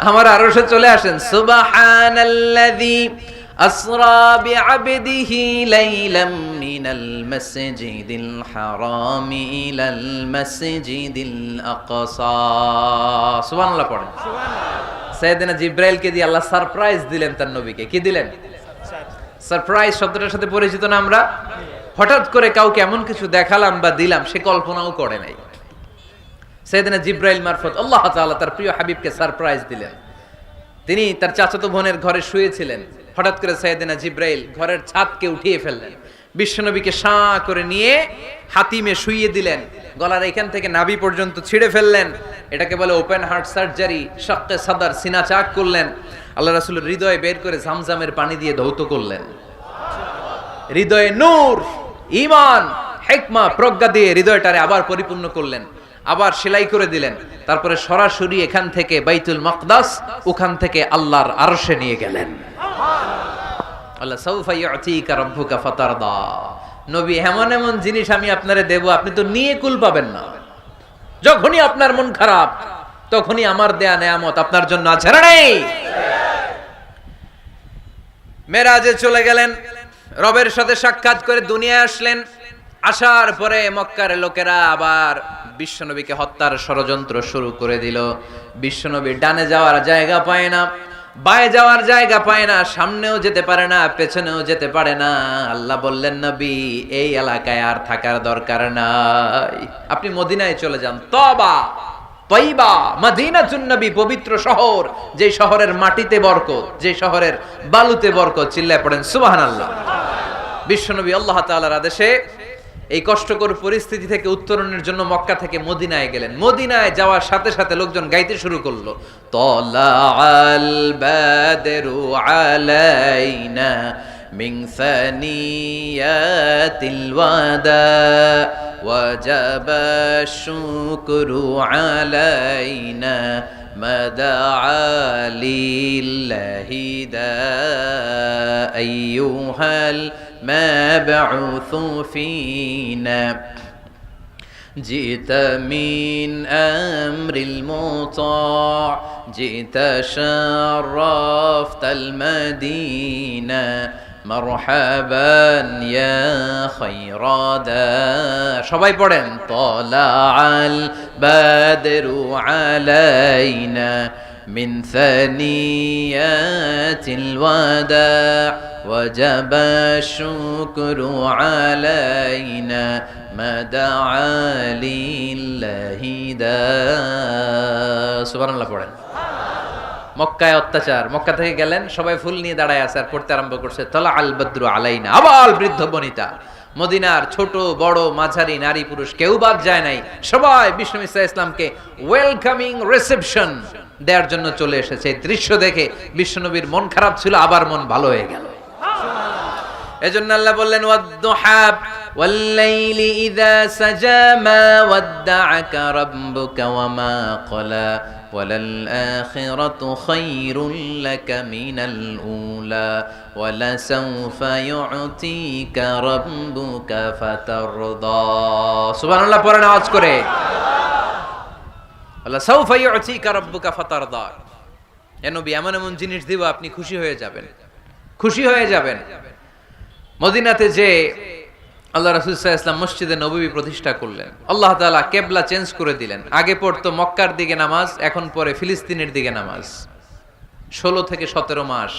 আমার আরশে চলে আসেন। সুবহানাল্লাযী আসরা বিআবদিহি লাইলাম মিনাল মাসজিদিল হারামি ইলাল মাসজিদিল আকসা। সুবহানাল্লাহ পড়েন। সাইয়েদনা জিব্রাইলকে দিয়ে আল্লাহ সারপ্রাইজ দিলেন তার নবীকে। কি দিলেন? সারপ্রাইজ শব্দটার সাথে পরিচিত না আমরা? হঠাৎ করে কাউকে এমন কিছু দেখালাম বা দিলাম সে কল্পনাও করে নাই। সাইয়েদনা জিব্রাইল মারফত আল্লাহ তাআলা তার প্রিয় হাবিবকে সারপ্রাইজ দিলেন। তিনি তার চাচাতো বোনের ঘরে শুয়েছিলেন, হঠাৎ করে সাইয়েদনা জিব্রাইল ঘরের ছাদকে উঠিয়ে ফেললেন, বিশ্বনবীকে শাঁ করে নিয়ে হাতিমে শুইয়ে দিলেন, গলার এখান থেকে নাভি পর্যন্ত ছিঁড়ে ফেললেন। এটাকে বলে ওপেন হার্ট সার্জারি, শাক্কে সাদার, সিনা চাক করলেন। আল্লাহ রাসূলের হৃদয় বের করে জামজামের পানি দিয়ে ধৌত করলেন। হৃদয়ে নূর, ঈমান, হিকমা, প্রজ্ঞা দিয়ে হৃদয়টারে আবার পরিপূর্ণ করলেন, আবার সেলাই করে দিলেন। তারপরে সরাসরি এখান থেকে বাইতুল মাকদাস, ওখান থেকে আল্লাহর আরশে নিয়ে গেলেন। আল্লাহ সাউফা ইউতিকা রাব্বুকা ফাতারদা। নবী, এমন এমন জিনিস আমি আপনারে দেব, আপনি তো নিয়ে কুল পাবেন না। যখনই আপনার মন খারাপ, তখনই আমার দেয়া নেয়ামত আপনার জন্য আছে না নেই? মেরাজে চলে গেলেন, রবের সাথে সাক্ষাৎ করে দুনিয়ায় আসলেন। আসার পরে মক্কার লোকেরা আবার বিশ্বনবীকে হত্যার ষড়যন্ত্র শুরু করে দিল। বিশ্বনবী ডানে যাওয়ার জায়গা পায় না, বায়ে যাওয়ার জায়গা পায় না, সামনেও যেতে পারে না, পেছনেও যেতে পারে না। আল্লাহ বললেন, নবী এই এলাকায় আর থাকার দরকার নাই, আপনি মদিনায় চলে যান। তবা তয়বা মদিনাতুন নবী, পবিত্র শহর, যে শহরের মাটিতে বরকত, যে শহরের বালুতে বরকত। চিল্লায় পড়েন সুবহানাল্লাহ। বিশ্বনবী আল্লাহ তাআলার আদেশে এই কষ্টকর পরিস্থিতি থেকে উত্তরণের জন্য মক্কা থেকে মদিনায় গেলেন। মদিনায় যাওয়ার সাথে সাথে লোকজন গাইতে শুরু করলো, তলাআল বাদরু আলাইনা মিন সানিয়াতিল ওয়াদা ওয়াজাবা শুকরু আলাইনা মাদআ লিল্লাহি দা আইয়ুহাল مبعوث فينا جئت من أمر المطاع جئت شرفت المدينة مرحبا يا خير دا সবাই পড়েন, طلع البدر علينا من ثنيات الوداع وجب الشكر علينا ما دعا لله دا সুবহানাল্লাহ পড়েন। মক্কায় অত্যাচার, মক্কা থেকে গেলেন, সবাই ফুল নিয়ে দাঁড়ায় আছে আর পড়তে আরম্ভ করছে, তলা আল বদ্রু আলাইনা। আবাল বৃদ্ধ বনিতা, মদিনার ছোট বড় মাঝারি নারী পুরুষ কেউ বাদ যায় নাই, সবাই বিষ্ণু ইসা ইসলামকে ওয়েলকামিং রিসেপশন দেওয়ার জন্য চলে এসেছে। এই দৃশ্য দেখে বিশ্বনবীর মন খারাপ ছিল, আবার মন ভালো হয়ে গেল। এজন্য আল্লাহ বললেন, ওয়াদ-দুহা ওয়াল-লাইলি ইযা সাজা মা ওয়াদ্দাআকা রাব্বুকা ওয়া মা ক্বালা ওয়ালাল আখিরাতু খায়রুল লাকা মিনাল উলা ওয়ালা সাওফা ইউতিকা রাব্বুকা ফাতারদা। সুবহানাল্লাহ পড়েন আওয়াজ করে, ওয়ালা সাওফা ইউতিকা রাব্বুকা ফাতারদা। এ নবী, এমন এমন জিনিস দিব আপনি খুশি হয়ে যাবেন, খুশি হয়ে যাবেন। মদিনাতে যে আল্লাহ রাসূল সাল্লাল্লাহু আলাইহি ওয়াসাল্লাম মসজিদে নববী প্রতিষ্ঠা করলেন, আল্লাহ তাআলা কিবলা চেঞ্জ করে দিলেন। আগে পড়তো মক্কার দিকে নামাজ, এখন পড়ে ফিলিস্তিনের দিকে নামাজ। 16 থেকে 17 মাস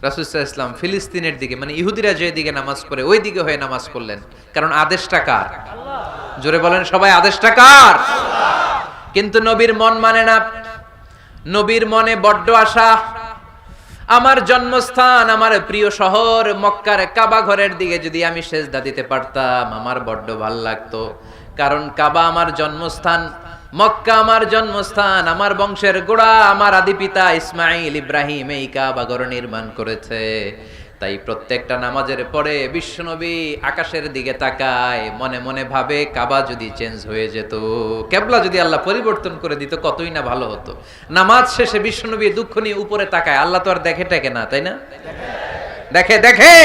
রাসূল সাল্লাল্লাহু আলাইহি ওয়াসাল্লাম ফিলিস্তিনের দিকে, মানে ইহুদিরা যে দিকে নামাজ পড়ে ওই দিকে হয়ে নামাজ পড়লেন। কারণ আদেশটা কার? জোরে বলেন সবাই, আদেশটা কার? কিন্তু নবীর মন মানে না। নবীর মনে বড্ড আশা, আমার জন্মস্থান, আমার প্রিয় শহর মক্কার কাবা ঘরের দিকে যদি আমি সেজদা দিতে পারতাম আমার বড্ড ভাল লাগতো। কারণ কাবা আমার জন্মস্থান, মক্কা আমার জন্মস্থান, আমার বংশের গোড়া, আমার আদি পিতা ইসমাইল ইব্রাহিম এই কাবা ঘর নির্মাণ করেছে। তাই প্রত্যেকটা নামাজের পরে বিশ্বনবী আকাশের দিকে তাকায়, মনে মনে ভাবে কাবা যদি চেঞ্জ হয়ে যেত, কিবলা যদি আল্লাহ পরিবর্তন করে দিত কতই না ভালো হতো। নামাজ শেষে বিশ্বনবী দুঃখ নিয়ে উপরে তাকায়, আল্লাহ তো আর দেখে টেকে না, তাই না? দেখে দেখে।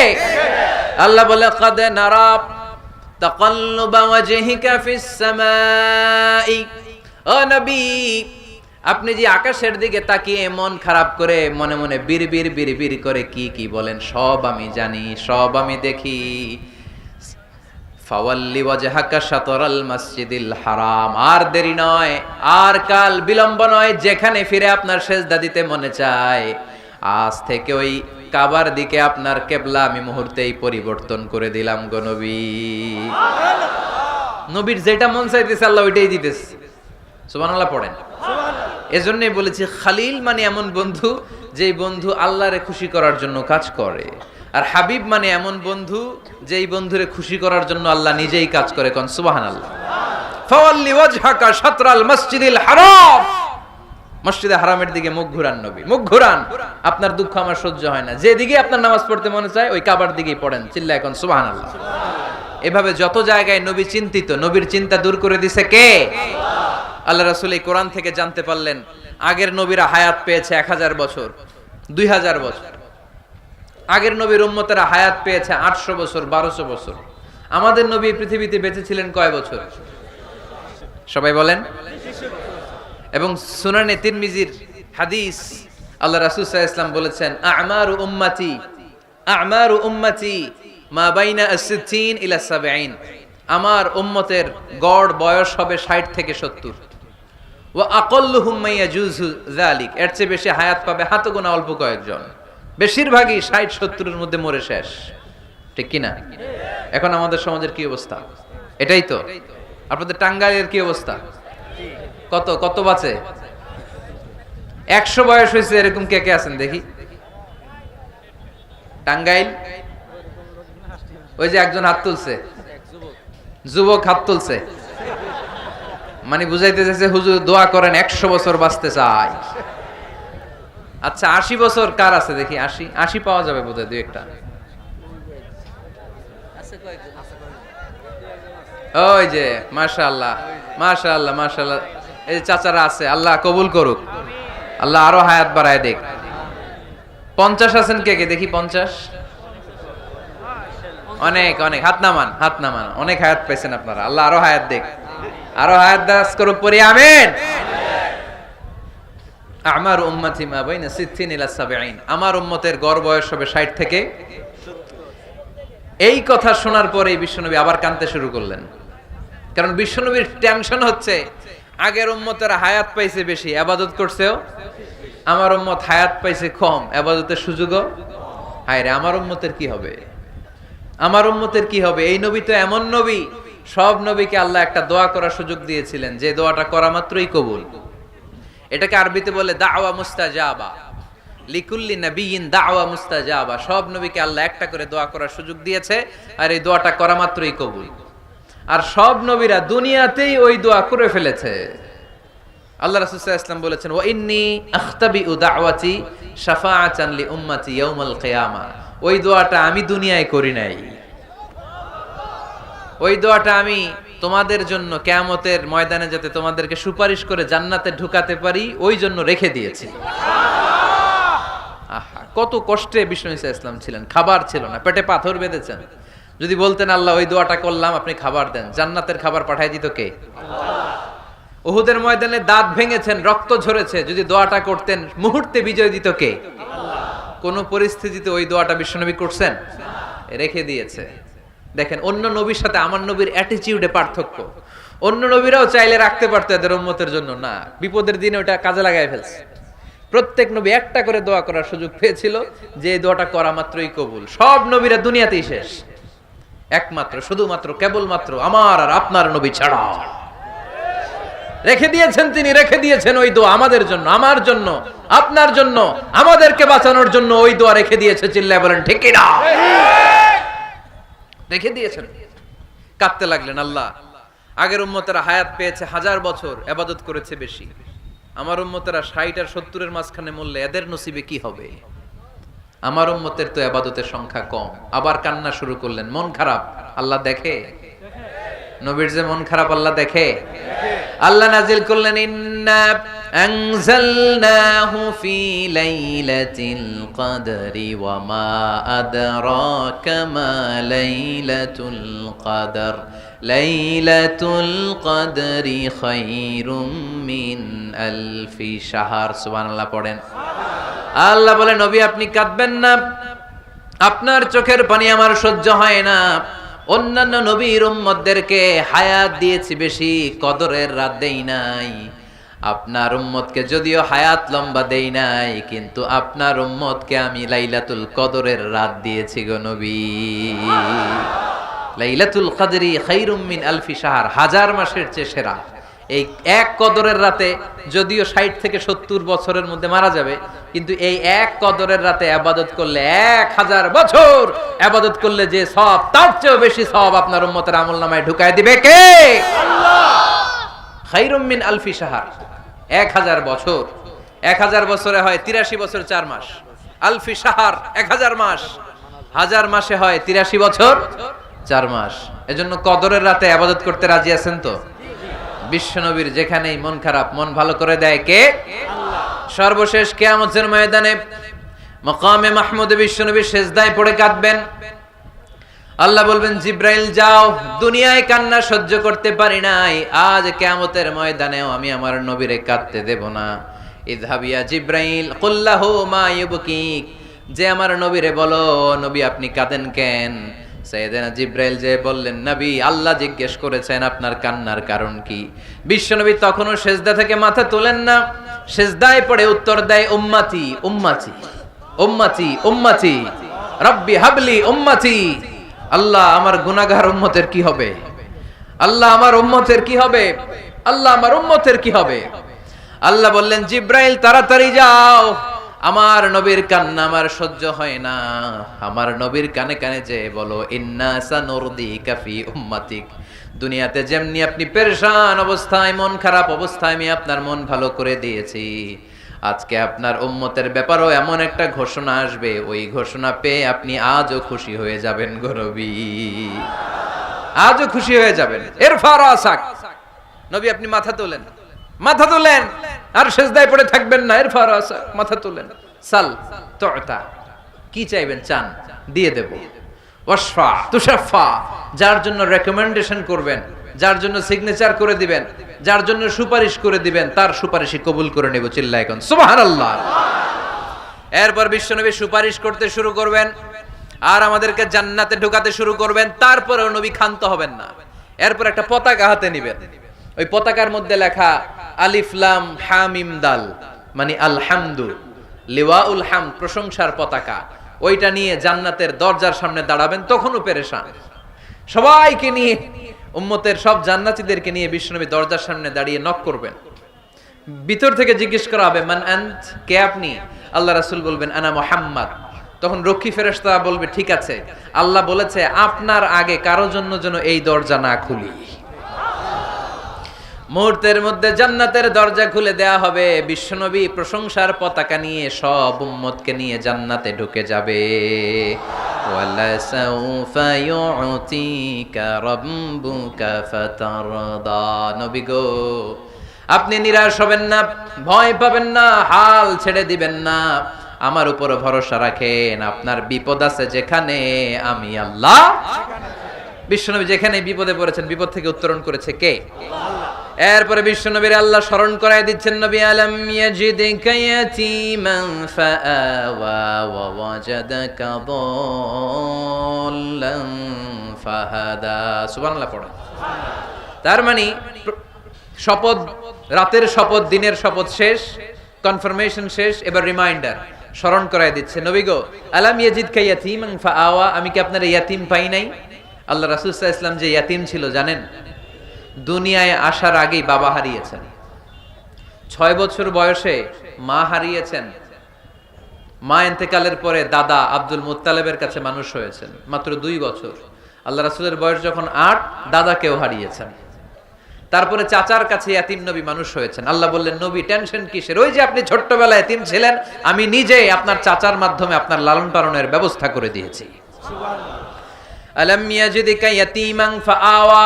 আল্লাহ বলে, কাদ নারা তাকাল্লুবা ওয়াজহিকা ফিস সামাই। ও নবী, আপনি যে আকাশের দিকে তাকিয়ে মন খারাপ করে মনে মনে বিড়বিড় বিড়বিড় করে কি কি বলেন সব আমি জানি, সব আমি দেখি। ফাওয়াল্লি ওয়াজহাকা শাতরাল মসজিদিল হারাম। আর দেরি নয়, আর কাল বিলম্ব নয়, যেখানে ফিরে আপনার সেজদা দিতে মনে চায় আজ থেকে ওই কাবার দিকে আপনার কিবলা আমি মুহূর্তেই পরিবর্তন করে দিলাম গো নবী। নবীর যেটা মন চাইতেছে আল্লাহ ওইটাই দিতেছে। সুবহানাল্লাহ পড়েন। এজন্যই বলেছি, খালিল মানে এমন বন্ধু যেই বন্ধু আল্লাহরে খুশি করার জন্য কাজ করে, আর হাবিব মানে এমন বন্ধু যেই বন্ধুরে খুশি করার জন্য আল্লাহ নিজেই কাজ করে। কোন সুবহানাল্লাহ। ফাওয়াল্লি ওয়াজহাকা শাতরাল মসজিদিল হারাম। মসজিদে হারামের দিকে মুখ ঘুরান নবী, মুখ ঘুরান। আপনার দুঃখ আমার সহ্য হয় না, যেদিকে আপনার নামাজ পড়তে মনে চায় ওই কাবার দিকেই পড়েন। চিল্লায় কোন সুবহানাল্লাহ। এভাবে যত জায়গায় নবী চিন্তিত, নবীর চিন্তা দূর করে দিছে কে? আল্লাহ রাসূল এই কোরআন থেকে জানতে পারলেন আগের নবীরা হায়াত পেয়েছে 1000 বছর, 2000 বছর। আগের নবীর উম্মতেরা হায়াত পেয়েছে 800 বছর, 1200 বছর। আমাদের নবী পৃথিবীতে বেঁচে ছিলেন কয় বছর? সবাই বলেন। এবং সুনানে তিরমিজির হাদিস, আল্লাহ রাসূল সাল্লাল্লাহু আলাইহি ওয়াসাল্লাম বলেছেন, আমারু উম্মতি মা বাইনা আস-সিত্তিন ইলা 70। আমার উম্মতের গড় বয়স হবে 60 থেকে 70। ওয়া আকাল্লুহুম মা ইয়াজুজু যালিক, এর চেয়ে বেশি হায়াত পাবে হাতে গোনা অল্প কয়েকজন। বেশিরভাগই 60-70 এর মধ্যে মরে শেষ, ঠিক কি না? এখন আমাদের সমাজের কি অবস্থা? এটাই তো। আপনাদের টাঙ্গাইলের কি অবস্থা? কত কত বাঁচে? 100 বয়স হয়েছে এরকম কে কে আছেন দেখি? টাঙ্গাইল, ওই যে একজন হাত তুলছে, যুবক হাত তুলছে, মানে বুঝাইতে চাইছে হুজুর দোয়া করেন 100 বছর বাঁচতে চাই। আচ্ছা 80 বছর কার আছে দেখি? 80 পাওয়া যাবে বোধহয় দুই একটা। ওই যে মাশাআল্লাহ মাশাআল্লাহ মাশাআল্লাহ, এই যে চাচারা আছে, আল্লাহ কবুল করুক, আল্লাহ আরো হায়াত বাড়ায় দেখ। 50 আছেন কে কে দেখি? 50? অনেক অনেক, হাত নামান হাত নামান, অনেক হায়াত পাইছেন আপনারা, আল্লাহ আরো হায়াত দেখ, আরো হায়াত দাস করুক, পড়ি আমিন। আমার উম্মতি মা বাইনা 60 ইলা 70, আমার উম্মতের গড় বয়স হবে 60 থেকে। এই কথা শোনার পরে বিশ্বনবী আবার কাঁদতে শুরু করলেন, কারণ বিশ্বনবীর টেনশন হচ্ছে আগের উম্মতেরা হায়াত পাইছে বেশি, ইবাদত করছেও, আমার উম্মত হায়াত পাইছে কম, ইবাদতের সুযোগও। হায় রে, আমার উম্মতের কি হবে? আমার উম্মতের কি হবে? এই নবী তো এমন নবী, সব নবীকে আল্লাহ একটা দোয়া করার সুযোগ দিয়েছিলেন, যে দোয়াটা করা মাত্রই কবুল। এটাকে আরবিতে বলে দাওয়া মুস্তাজাবা, লিকুল্লি নবিয়িন দাওয়া মুস্তাজাবা। সব নবীকে আল্লাহ একটা করে দোয়া করার সুযোগ দিয়েছে, আর এই দোয়াটা করা মাত্রই কবুল। আর সব নবীরা দুনিয়াতেই ওই দোয়া করে ফেলেছে। আল্লাহ রাসূল সাল্লাল্লাহু আলাইহি ওয়াসাল্লাম বলেছেন, ওয়া ইন্নী আখতাবিউ দাওয়াতি শাফাআতান লি উম্মতি ইয়াউমাল কিয়ামা। ওই দোয়াটা আমি দুনিয়ায় করি নাই, ওই দোয়াটা আমি তোমাদের জন্য কিয়ামতের ময়দানে যাতে তোমাদেরকে সুপারিশ করে জান্নাতে ঢুকাতে পারি, ওই জন্য রেখে দিয়েছি। আহা, কত কষ্টে বিষ্ণু ঈসা ইসলাম ছিলেন, খাবার ছিল না, পেটে পাথর বেঁধেছেন। যদি বলতেন আল্লাহ ওই দোয়াটা করলাম, আপনি খাবার দেন, জান্নাতের খাবার পাঠায় দিত কে? উহুদের ময়দানে দাঁত ভেঙেছেন, রক্ত ঝরেছে, যদি দোয়াটা করতেন মুহূর্তে বিজয় দিত কে? কোন পরিস্থিতিতে ওই দোয়াটা বিশ্বনবী করছেন? রেখে দিয়েছে। দেখেন, অন্য নবীর সাথে আমার নবীর অ্যাটিটিউডে পার্থক্য। অন্য নবীরাও চাইলে রাখতে পারতো এদের উম্মতের জন্য, না, বিপদের দিনে ওটা কাজে লাগায় ফেলছে। প্রত্যেক নবী একটা করে দোয়া করার সুযোগ পেয়েছিল, যে দোয়াটা করা মাত্রই কবুল। সব নবীরা দুনিয়াতেই শেষ, একমাত্র শুধুমাত্র কেবলমাত্র আমার আর আপনার নবী ছাড়া রেখে দিয়েছেন তিনি, রেখে দিয়েছেন ওই দোয়া আমাদের জন্য, আমার জন্য, আপনার জন্য, আমাদেরকে বাঁচানোর জন্য ওই দোয়া রেখে দিয়েছে। চিল্লায় বলেন ঠিক কি না? রেখে দিয়েছেন। কাঁদতে লাগলেন, আল্লাহ আগের উম্মতেরা হায়াত পেয়েছে 1000 বছর, ইবাদত করেছে বেশি, আমার উম্মতেরা 60 আর 70 এর মাঝখানে মরলে এদের নসিবে কি হবে? আমার উম্মতের তো ইবাদতের সংখ্যা কম। আবার কান্না শুরু করলেন, মন খারাপ, আল্লাহ দেখে। নবীর যে মন খারাপ আল্লাহ দেখে। আল্লাহ নাজিল করলেন, ইন্না আনজালনাহু ফি লাইলাতিল কদরি ওয়া মা আদরাকা মা লাইলাতুল কদর লাইলাতুল কদরি খায়রুম মিন আলফি শাহর। সুবহানাল্লাহ পড়েন। আল্লাহ বলে, নবী আপনি কাঁদবেন না, আপনার চোখের পানি আমার সহ্য হয় না। অন্যান্য নবীর উম্মতদেরকে হায়াত দিয়েছি বেশি, কদরের রাত দেই নাই। আপনার উম্মতকে যদিও হায়াত লম্বা দেই নাই, কিন্তু আপনার উম্মতকে আমি লাইলাতুল কদরের রাত দিয়েছি গো নবী। লাইলাতুল কদরি খায়রুম মিন আলফি শাহর, 1000 মাসের চেয়ে সেরা। এই এক কদরের রাতে যদিও 60 থেকে 70 বছরের মধ্যে মারা যাবে, কিন্তু এই এক কদরের রাতে ইবাদত করলে 1000 বছর ইবাদত করলে যে সওয়াব, তার চেয়েও বেশি সওয়াব আপনার উম্মতের আমলনামায় ঢুকায় দিবে কে? আল্লাহ। খায়রুম মিন আলফি শাহর, 1000 বছর। 1000 বছরে হয় 83 বছর 4 মাস। আলফি শাহর 1000 মাস, 1000 মাসে হয় 83 বছর 4 মাস। এজন্য কদরের রাতে ইবাদত করতে রাজি আছেন তো? বিশ্বনবীর যেখানেই মন খারাপ, মন ভালো করে দেয় কে? আল্লাহ। সর্বশেষ কিয়ামতের ময়দানে মাকামে মাহমুদে বিশ্বনবী সিজদায় পড়ে কাঁদবেন। আল্লাহ বলবেন জিব্রাইল যাও, দুনিয়ায় কান্না সহ্য করতে পারি নাই, আজ কিয়ামতের ময়দানেও আমি আমার নবীরে কাঁদতে দেব না। ইযহাবিয়া জিব্রাইল কুল্লাহু মা ইউবকিক, যে আমার নবীরে বলো নবী আপনি কাঁদেন কেন? সাইয়েদনা জিব্রাইল যে বললেন নবী আল্লাহ জিজ্ঞেস করেছেন আপনার কান্নার কারণ কি। বিশ্বনবী তখনও সেজদা থেকে মাথা তোলেন না, সেজদায় পড়ে উত্তর দেয় উম্মতি উম্মতি উম্মতি উম্মতি রব্বি হাবলি উম্মতি। আল্লাহ আমার গুনাহগার উম্মতের কি হবে, আল্লাহ আমার উম্মতের কি হবে, আল্লাহ আমার উম্মতের কি হবে। আল্লাহ বললেন জিব্রাইল তাড়াতাড়ি যাও, আমার নবীর কান্না আমার সহ্য হয় না, আমার নবীর কানে কানে যে বলো ইন্না সানুরদিকা ফি উম্মাতিক, দুনিয়াতে যেমনি আপনি পেরেশান অবস্থায় মন খারাপ অবস্থায় আমি আপনার মন ভালো করে দিয়েছি, আজকে আপনার উম্মতের ব্যাপারেও এমন একটা ঘোষণা আসবে, ওই ঘোষণা পেয়ে আপনি আজও খুশি হয়ে যাবেন গো নবী, আজও খুশি হয়ে যাবেন। ইরফা রাসাক, নবী আপনি মাথা তোলেন, মাথা তোলেন, আর সেজদায় পড়ে থাকবেন না। ইরফা রাসাক, মাথা তোলেন। সাল তুতা, কি চাইবেন চান দিয়ে দেব। ওয়াশফা তুশাফা, যার জন্য রেকমেন্ডেশন করবেন, যার জন্য সিগনেচার করে দিবেন, যার জন্য সুপারিশ করে দিবেন, তার সুপারিশই কবুল করে নেব। চিল্লায় এখন সুবহানাল্লাহ। এরপর বিশ্বনবী সুপারিশ করতে শুরু করবেন আর আমাদেরকে জান্নাতে ঢোকাতে শুরু করবেন। তারপরেও নবী ক্ষান্ত হবেন না। এরপর একটা পতাকা হাতে নেবেন, ওই পতাকার মধ্যে লেখা আলিফ লাম হা মিম দাল, মানে আলহামদু, লিওয়াউল হামদ, প্রশংসার পতাকা, ওইটা নিয়ে জান্নাতের দরজার সামনে দাঁড়াবেন। তখনও পেরেশান, সবাইকে নিয়ে, উম্মতের সব জান্নাতীদেরকে নিয়ে বিশ্বনবী দরজার সামনে দাঁড়িয়ে নক করবেন। ভিতর থেকে জিজ্ঞেস করা হবে মান আনত, কে আপনি? আল্লাহ রাসূল বলবেন আনা মুহাম্মদ। তখন রক্ষী ফেরেশতা বলবে ঠিক আছে, আল্লাহ বলেছে আপনার আগে কারো জন্য যেন এই দরজা না খুলি। মুহূর্তের মধ্যে জান্নাতের দরজা খুলে দেয়া হবে। বিশ্বনবী প্রশংসার পতাকা নিয়ে সব উম্মতকে নিয়ে জান্নাতে ঢুকে যাবে। ওয়ালা সাউফা ইউতিকা রাব্বুকা ফাতারদা, নবী গো আপনি নিরাশ হবেন না, ভয় পাবেন না, হাল ছেড়ে দিবেন না, আমার উপর ভরসা রাখেন। আপনার বিপদ আছে যেখানে, আমি আল্লাহ। বিশ্বনবী যেখানে বিপদে পড়েছেন, বিপদ থেকে উত্তরণ করেছে কে? এরপরে বিশ্বনবীর আল্লাহ স্মরণ করায় দিচ্ছেন নবী আলাম ইয়াজিদিকা ইয়াতীমান ফাআওয়া ওয়া ওয়াজাদাকা দাল্লান ফাহাদা। সুবহানাল্লাহ পড়া। তার মানে শপথ, রাতের শপথ, দিনের শপথ শেষ, কনফার্মেশন শেষ, এবার রিমাইন্ডার, স্মরণ করায় দিচ্ছে নবী গো আলাম ইয়াজিদকা ইয়াতীমান ফাআওয়া, আমি কি আপনার ইয়াতীম পাই নাই? আল্লাহ রাসূল সাল্লাল্লাহু আলাইহি ওয়াসাল্লাম যে ইয়াতীম ছিল জানেন? দুনিয়ায় আসার আগেই বাবা হারিয়েছেন, 6 বছর বয়সে মা হারিয়েছেন, মা ইন্তেকালের পরে দাদা আব্দুল মুত্তালিবের কাছে মানুষ হয়েছেন মাত্র 2 বছর। আল্লাহ রাসূলের বয়স যখন 8, দাদাকেও হারিয়েছেন। তারপরে চাচার কাছে ইয়াতীম নবী মানুষ হয়েছেন। আল্লাহ বললেন নবী টেনশন কিসের, ওই যে আপনি ছোট্টবেলায় ইয়াতীম ছিলেন, আমি নিজে আপনার চাচার মাধ্যমে আপনার লালন পালনের ব্যবস্থা করে দিয়েছি। সুবহানাল্লাহ। আলাম ইয়াজিদিকা ইয়াতীমান ফাআওয়া,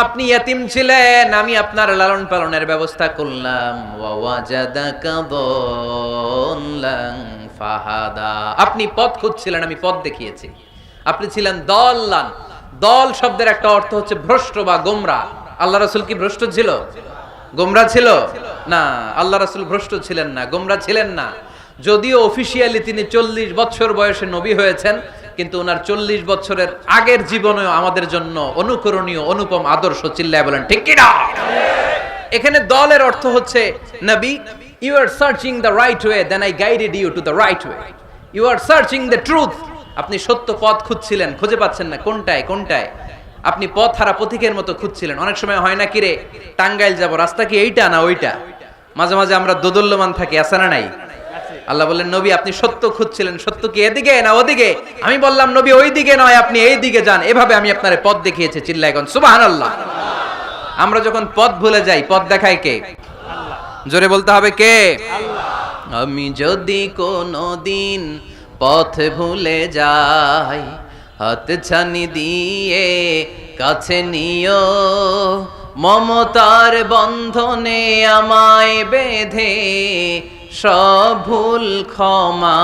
আপনি ইয়াতীম ছিলেন, আমি আপনার লালন পালনের ব্যবস্থা করলাম। ওয়া ওয়াজাদাকা দাল্লান ফাহাদা, আপনি পথ খুঁজছিলেন, আমি পথ দেখিয়েছি। আপনি ছিলেন দল্লান, দল শব্দের একটা অর্থ হচ্ছে ভ্রষ্ট বা গোমরা। আল্লাহ রাসূল কি ভ্রষ্ট ছিল? গোমরা ছিল না। আল্লাহ রাসূল ভ্রষ্ট ছিলেন না, গোমরা ছিলেন না। যদিও অফিশিয়ালি তিনি 40 বছর বয়সে নবী হয়েছেন, কিন্তু ওনার 40 বছরের আগের জীবনেও আমাদের জন্য অনুকরণীয় অনুপম আদর্শ। চিল্লায় বলেন ঠিক কি না? এখানে দলের অর্থ হচ্ছে নবী, you are searching the right way, then I guided you to the right way. You are searching the truth, আপনি সত্য পথ খুঁজছিলেন, খুঁজে পাচ্ছেন না, কোনটায় কোনটায়, আপনি পথ হারা পথিকের মতো খুঁজছিলেন। অনেক সময় হয় না কি রে, টাঙ্গাইল যাব, রাস্তা কি এইটা না ওইটা? মাঝে মাঝে আমরা দোদুল্যমান থাকি, আছে না নাই? আল্লাহ বললেন নবী আপনি সত্য খুঁজছিলেন, সত্য কি এদিকে না ওদিকে? আমি বললাম নবী ওই দিকে নয়, আপনি এই দিকে যান, এভাবে আমি আপনার পথ দেখিয়েছি। চিল্লায় এখন সুবহানাল্লাহ। আমরা যখন পথ ভুলে যাই, পথ দেখায় কে? আল্লাহ। জোরে বলতে হবে কে? আল্লাহ। আমি যদি কোনোদিন পথ ভুলে যাই, হাত ছানি দিয়ে কাছে নিও, মমতার বন্ধনে আমায় বেঁধে সব ভুল ক্ষমা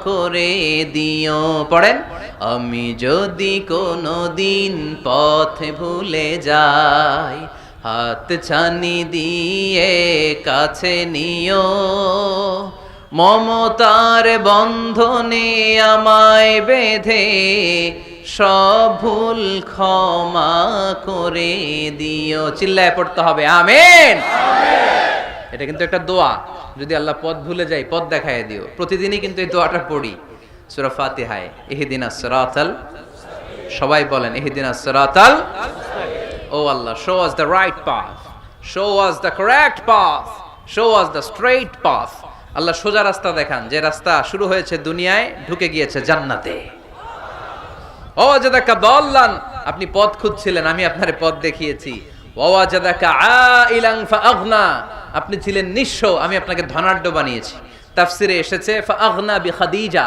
করে দিও। পড়েন আমি যদি কোনো দিন পথ ভুলে যাই, হাত ছানি দিয়ে কাছে নিও, মমতার বন্ধনে আমায় বেঁধে সব ভুল ক্ষমা করে দিও। চিল্লায় পড়তে হবে আমিন। এটা কিন্তু একটা দোয়া, যদি আল্লাহ পথ ভুলে যাই পথ দেখায় দিও। প্রতিদিনই কিন্তু এই দোয়াটা পড়ি সূরা ফাতিহায়, ইহদিনাস সিরাতাল, সবাই বলেন ইহদিনাস সিরাতাল, ও আল্লাহ show us the right path, show us the correct path, show us the straight path। আল্লাহ সোজা রাস্তা দেখান, যে রাস্তা শুরু হয়েছে দুনিয়ায় ঢুকে গিয়েছে জান্নাতে। ওয়াজাদাকা দাল্লান, আপনি পথ খুঁজছিলেন, আমি আপনারে পথ দেখিয়েছি। ওয়াজাদাকা আইলান ফাআগনা, আপনি ছিলেন নিঃস্ব, আমি আপনাকে ধনাঢ্য বানিয়েছি। তাফসিরে এসেছে ফাআগনা বিখাদিজা,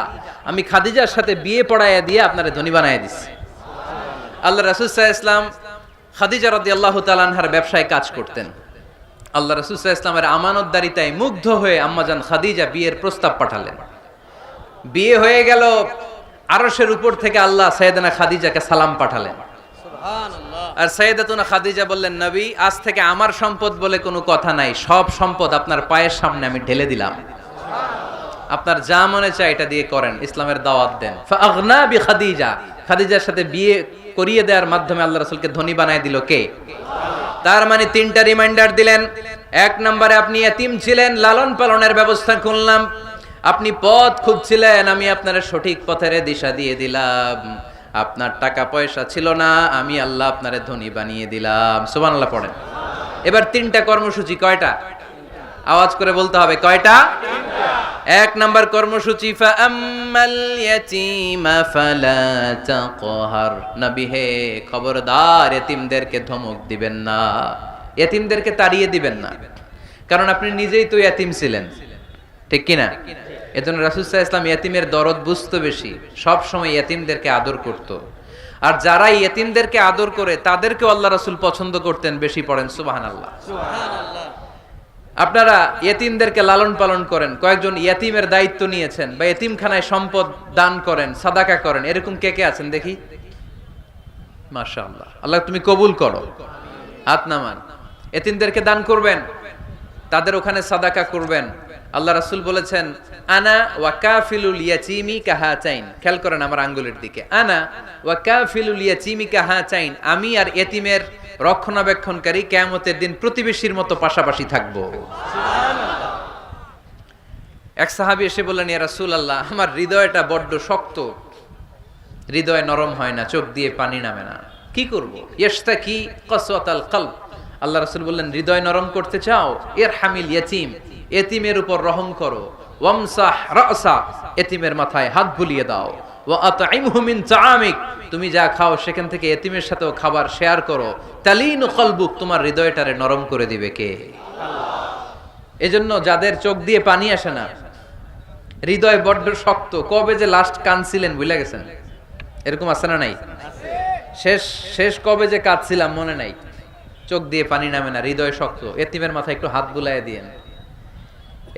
আমি খাদিজার সাথে বিয়ে পড়াইয়া দিয়ে আপনারে ধনী বানাইয়া দিছি। আল্লাহ রাসূল সাল্লাল্লাহু আলাইহি ওয়াসাল্লাম খাদিজা রাদিয়াল্লাহু তাআলা আনহার ব্যবসায় কাজ করতেন। আল্লাহ রাসূল সাল্লাল্লাহু আলাইহি ওয়াসাল্লামের আমানতদারিতায় মুগ্ধ হয়ে আম্মাজান খাদিজা বিয়ের প্রস্তাব পাঠালেন। বিয়ে হয়ে গেল, আরশের উপর থেকে আল্লাহ সাইয়েদানা খাদিজাকে সালাম পাঠালেন। সুবহানাল্লাহ। আর সাইয়েদাতুনা খাদিজা বললেন, নবী আজ থেকে আমার সম্পদ বলে কোনো কথা নাই, সব সম্পদ আপনার পায়ের সামনে আমি ঢেলে দিলাম, আপনার যা মনে চায় এটা দিয়ে করেন, ইসলামের দাওয়াত দেন। ফাআগনা বিখাদিজা, খাদিজার সাথে বিয়ে করিয়ে দেওয়ার মাধ্যমে আল্লাহ রাসূলকে ধনী বানায় দিল কে? তার মানে তিনটা রিমাইন্ডার দিলেন। এক নম্বরে আপনি এতিম ছিলেন, লালন পালনের ব্যবস্থা করলাম। আপনি পথ খুঁজছিলেন, আমি আপনার সঠিক পথের দিশা দিয়ে দিলাম। আপনার টাকা পয়সা ছিল না, আমি আল্লাহ আপনারে ধনী বানিয়ে দিলাম। সুবহানাল্লাহ পড়েন। এবার তিনটা কর্মসূচি, কয়টা? আওয়াজ করে বলতে হবে, কয়টা? এক নাম্বার কর্মসূচি ফাআম্মাল ইয়াতীমা ফালা তাকহার, নবী হে খবরদার এতিমদেরকে ধমক দিবেন না, এতিমদেরকে তাড়িয়ে দিবেন না, কারণ আপনি নিজেই তো এতিম ছিলেন, ঠিক কি না? এজন্য রাসূল সাল্লাল্লাহু আলাইহি ওয়াসাল্লাম এতিমের দরদ বুঝতো বেশি, সব সময় এতিমদেরকে আদর করত। আর যারা এতিমদেরকে আদর করে তাদেরকে আল্লাহ রাসূল পছন্দ করতেন বেশি। পড়েন সুবহানাল্লাহ। সুবহানাল্লাহ। আপনারা ইয়েতিমদেরকে লালন পালন করেন, কয়েকজন ইয়েতিমের দায়িত্ব নিয়েছেন, বা ইয়েতিমখানায় সম্পদ দান করেন, সাদাকা করেন, এরকম কে কে আছেন দেখি? মাশাআল্লাহ, আল্লাহ তুমি কবুল করো। হাত নামান। ইয়েতিমদেরকে দান করবেন, তাদের ওখানে সাদাকা করবেন। আল্লাহ রাসূল বলেছেন আনা ওয়া কাফিলুল ইয়াতীমি কাহাতাইন। খেয়াল করেন আমার আঙ্গুলের দিকে, আনা ওয়া কাফিলুল ইয়াতীমি কাহাতাইন, আমি আর ইয়েতিমের রক্ষণাবেক্ষণকারী কিয়ামতের দিন প্রতিবেশীর মতো পাশাপাশি থাকবো। এক সাহাবী এসে বললেন, ইয়া রাসূলুল্লাহ, আমার হৃদয়টা বড্ড শক্ত, হৃদয় নরম হয় না, চোখ দিয়ে পানি নামে না, কি করব? ইয়াশতাকি কাসওয়াতাল কলব। আল্লাহ রাসূল বললেন, হৃদয় নরম করতে চাও? ইরহামিল ইয়াতীম, এতিমের উপর রহম করো। ওয়ামসাহ রাসা, এতিমের মাথায় হাত বুলিয়ে দাও। ওয়া আতইমহু মিন তাআমিক, তুমি যা খাও সেখান থেকে এতিমের সাথেও খাবার শেয়ার করো। তালিনু কলবুক, তোমার হৃদয়টারে নরম করে দিবে কে? আল্লাহ। এজন্য যাদের চোখ দিয়ে পানি আসে না, হৃদয় বড্ড শক্ত, কবে যে লাস্ট কাঁদছিলেন ভুলে গেছেন, এরকম আছে না নাই? শেষ কবে যে কাঁদছিলাম মনে নাই, চোখ দিয়ে পানি নামে না, হৃদয় শক্ত। এতিমের মাথায় একটু হাত বুলাইয়া দিয়েন,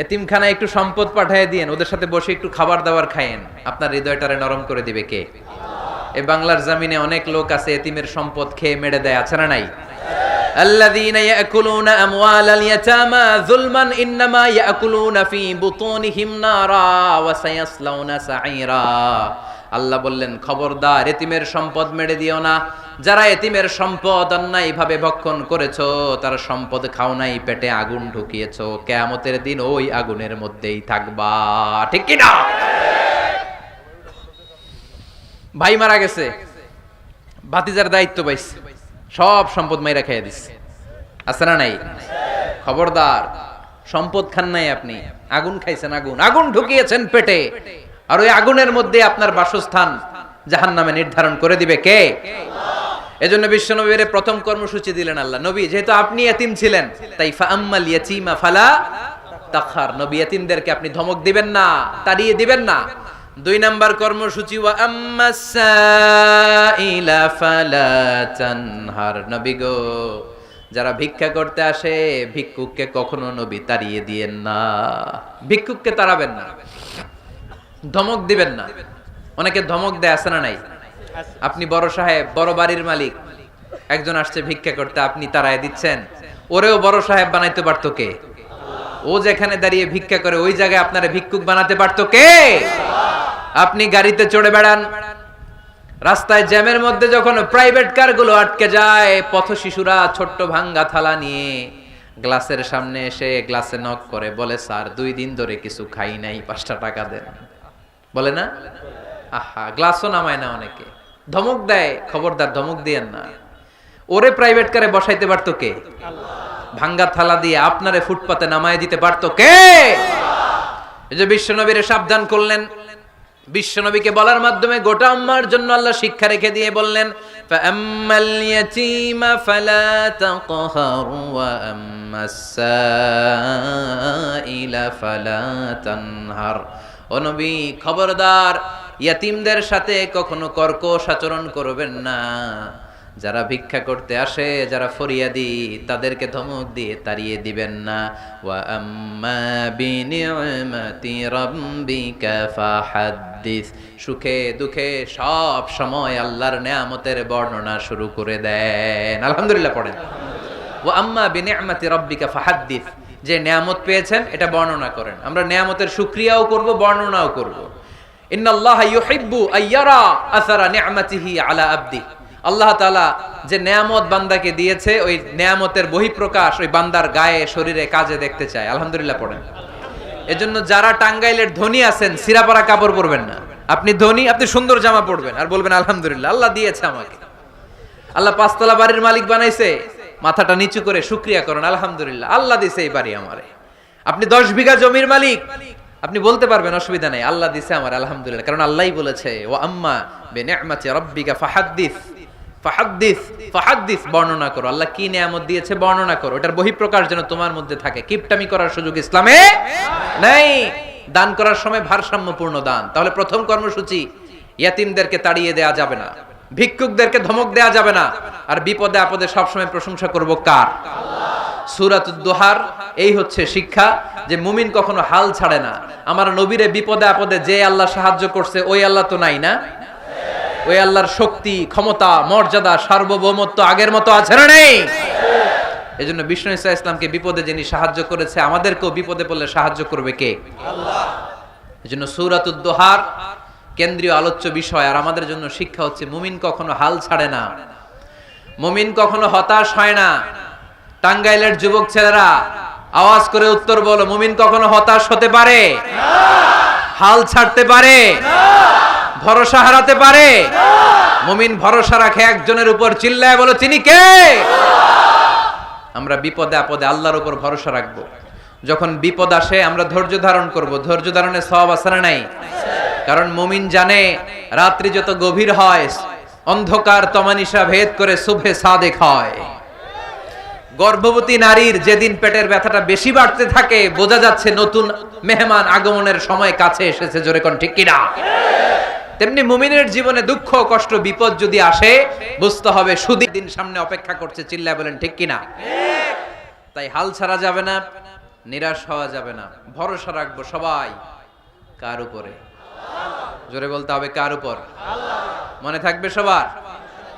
এতিমখানায় একটু সম্পদ পাঠিয়ে দিয়েন, ওদের সাথে বসে একটু খাবার দাবার খায়েন, আপনার হৃদয়টারে নরম করে দিবে কে? এই বাংলার জমিনে অনেক লোক আছে এতিমের সম্পদ খেয়ে মেরে দেয়, আছে না নাই? আল্লাযীনা ইয়াকুলুনা আমওয়ালাল ইয়াতামা যুলমান ইন্নামা ইয়াকুলুনা ফি বুতুনিহিম নারা ওয়া সায়াসলাউনা সাঈরা। আল্লাহ বললেন, খবরদার এতিমের সম্পদ মেরে দিও না। যারা এতিমের সম্পদ অন্যায়ভাবে ভক্ষণ করেছো, তার সম্পদ খাও নাই, পেটে আগুন ঢুকিয়েছো, কিয়ামতের দিন ওই আগুনের মধ্যেই থাকবা, ঠিক কি না? ভাই মারা গেছে, ভাতিজার দায়িত্ব পাইছে, সব সম্পদ মাইরা খেয়ে দিচ্ছে, আছে না নাই? খবরদার, সম্পদ খান নাই আপনি, আগুন খাইছেন, আগুন ঢুকিয়েছেন পেটে, আর ওই আগুনের মধ্যে আপনার বাসস্থান জাহান্নামে নির্ধারণ করে দিবে কে? এজন্য বিশ্বনবীর প্রথম কর্মসূচি দিলেন আল্লাহ। নবী যেহেতু আপনি এতিম ছিলেন, তাই ফাআম্মাল ইয়াতীমা ফালা তাকহার, নবী এতিমদেরকে আপনি ধমক দিবেন না, তাড়িয়ে দিবেন না। দুই নাম্বার কর্মসূচি ওয়া আম্মাস সাইলা ফালা তানহার, নবী গো যারা ভিক্ষা করতে আসে ভিক্ষুককে কখনো নবী তাড়িয়ে দিয়েন না, ভিক্ষুককে তাড়াবেন না, ধমক দিবেন না। অনেকে ধমক দেয়, আছে না নাই? আছে। আপনি বড় সাহেব, বড় বাড়ির মালিক, একজন আসছে ভিক্ষা করতে, আপনি তাড়ায় দিচ্ছেন, ওরেও বড় সাহেব বানাইতে পারতো কে? ও যেখানে দাঁড়িয়ে ভিক্ষা করে ওই জায়গায় আপনারে ভিক্ষুক বানাতে পারতো কে? আপনি গাড়িতে চড়ে বেড়ান, রাস্তায় জ্যামের মধ্যে যখন প্রাইভেট কারগুলো আটকে যায়, পথ শিশুরা ছোট্ট ভাঙ্গা থালা নিয়ে গ্লাসের সামনে এসে গ্লাসে নক করে, বলে স্যার 2 দিন ধরে কিছু খাই নাই, 5টা টাকা দেন, বলে না? আহা, গ্লাসও নামায় না অনেকে, ধমক দেয়, খবরদার ধমক দিয়েন না। ওরে প্রাইভেট কারে বসাইতে পারতো কে? ভাঙ্গা থালা দিয়ে আপনারে ফুটপাতে নামায় দিতে পারতো কে? এই যে বিশ্বনবীরে সাবধান করলেন, বিশ্বনবীকে বলার মাধ্যমে গোটা উম্মার জন্য আল্লাহ শিক্ষা রেখে দিয়ে বললেন, ফাআম্মাল ইয়াতীমা ফালা তাকহার ওয়া আম্মাস সাইলা ফালা তানহার। ও নবী, খবরদার, ইয়াতীমদের সাথে কখনো কর্কশ আচরণ করবেন না। যারা ভিক্ষা করতে আসে, যারা ফরিয়াদি, তাদেরকে ধমক দিয়ে তাড়িয়ে দিবেন না। ওয়া আম্মা বিনি'মাতি রাব্বিকা ফাহাদ্দিস। সুখে দুঃখে সব সময় আল্লাহর নেয়ামতের বর্ণনা শুরু করে দেন। আলহামদুলিল্লাহ পড়েন। ওয়া আম্মা বিনি'মাতি রাব্বিকা ফাহাদ্দিস, যে নেয়ামত পেয়েছেন এটা বর্ণনা করেন। আমরা নেয়ামতের শুকরিয়াও করব, বর্ণনাও করব। ইন্নাল্লাহা ইউহিব্বু আইয়ারা আসারা নি'মাতিহি আলা আবদি। আল্লাহ তাআলা যে নেয়ামত বান্দাকে দিয়েছে, ওই নেয়ামতের বহিঃপ্রকাশ ওই বান্দার গায়ে, শরীরে, কাজে দেখতে চায়। আলহামদুলিল্লাহ পড়েন। এজন্য যারা টাঙ্গাইলের ধনী আছেন, সিরাপাড়া কাপড় পরবেন না। আপনি ধনী, আপনি সুন্দর জামা পরবেন আর বলবেন আলহামদুলিল্লাহ, আল্লাহ দিয়েছে আমাকে। আল্লাহ 5 তলা বাড়ির মালিক বানাইছে, মাথাটা নিচু করে শুকরিয়া করেন, আলহামদুলিল্লাহ, আল্লাহ দিয়েছে এই বাড়ি আমারে। আপনি 10 বিঘা জমির মালিক, আপনি বলতে পারবেন অসুবিধা নেই, আল্লাহ দিয়েছে আমার, আলহামদুলিল্লাহ, কারণ আল্লাহই বলেছে ওয়া আম্মা বিনি'মাতি রাব্বিকা ফাহাদ্দিস। ফাহাদ্দিস, ফাহাদ্দিস, বর্ণনা করো, আল্লাহ কি নিয়ামত দিয়েছে বর্ণনা করো। এটার বহিঃপ্রকাশ যেন তোমার মধ্যে থাকে। কিপটামি করার সুযোগ ইসলামে নাই। দান করার সময় ভারসাম্যপূর্ণ দান। তাহলে প্রথম কর্মসূচি, ইয়াতিমদেরকে তাড়িয়ে দেয়া যাবে না, ভিক্ষুকদেরকে ধমক দেয়া যাবে না, আর বিপদে আপদে সবসময় প্রশংসা করব কার? সূরাতুদ দুহার এই হচ্ছে শিক্ষা, যে মুমিন কখনো হাল ছাড়ে না। আমার নবীরে বিপদে আপদে যে আল্লাহ সাহায্য করছে, ওই আল্লাহ তো নাই না? ওই আল্লাহর শক্তি, ক্ষমতা, মর্যাদা, সার্বভৌমত্ব আগের মতো আছে না নেই? এজন্য বিষ্ণু ঈসা ইসলামকে বিপদে যিনি সাহায্য করেছে, আমাদেরকেও বিপদে পড়লে সাহায্য করবে কে? আল্লাহ। এজন্য সূরাতুদ দুহার কেন্দ্রীয় আলোচ্য বিষয়। আর আমাদের জন্য শিক্ষা হচ্ছে, মুমিন কখনো হাল ছাড়ে না, মুমিন কখনো হতাশ হয় না। টাঙ্গাইলের যুবক ছেলেরা আওয়াজ করে উত্তর বলো, মুমিন কখনো হতাশ হতে পারে না, হাল ছাড়তে পারে না, ভরসা হারাতে পারে না। মুমিন ভরসা রাখে একজনের উপর, চিল্লায় বলো তিনি কে? আমরা বিপদে আপদে আল্লাহর উপর ভরসা রাখবো। যখন বিপদ আসে আমরা ধৈর্য ধারণ করব। ধৈর্য ধারণের সওয়াব আছে না নাই? কারণ মুমিন জানে রাত্রি যত গভীর হয়, অন্ধকার তমানিসা ভেদ করে সুবহে সাদেক হয়। গর্ভবতী নারীর যেদিন পেটের ব্যথাটা বেশি বাড়তে থাকে, বোঝা যাচ্ছে নতুন মেহমান আগমনের সময় কাছে এসেছে। জোরে কোন ঠিক কিনা? তেমনি মুমিনের জীবনে দুঃখ, কষ্ট, বিপদ যদি আসে, বুঝতে হবে সুদিন দিন সামনে অপেক্ষা করছে। চিল্লায় বলেন ঠিক কিনা? তাই হাল ছাড়া যাবে না, নিরাশ হওয়া যাবে না। ভরসা রাখবো সবাই কার উপরে? জোরে বলতে হবে কার উপর? মনে থাকবে সবার?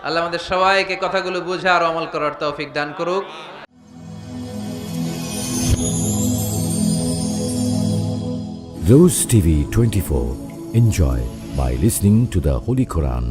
আল্লাহ আমাদের সবাইকে কথাগুলো বুঝে আর আমল করার তৌফিক দান করুক। Rose TV 24. Enjoy by listening to the Holy Quran.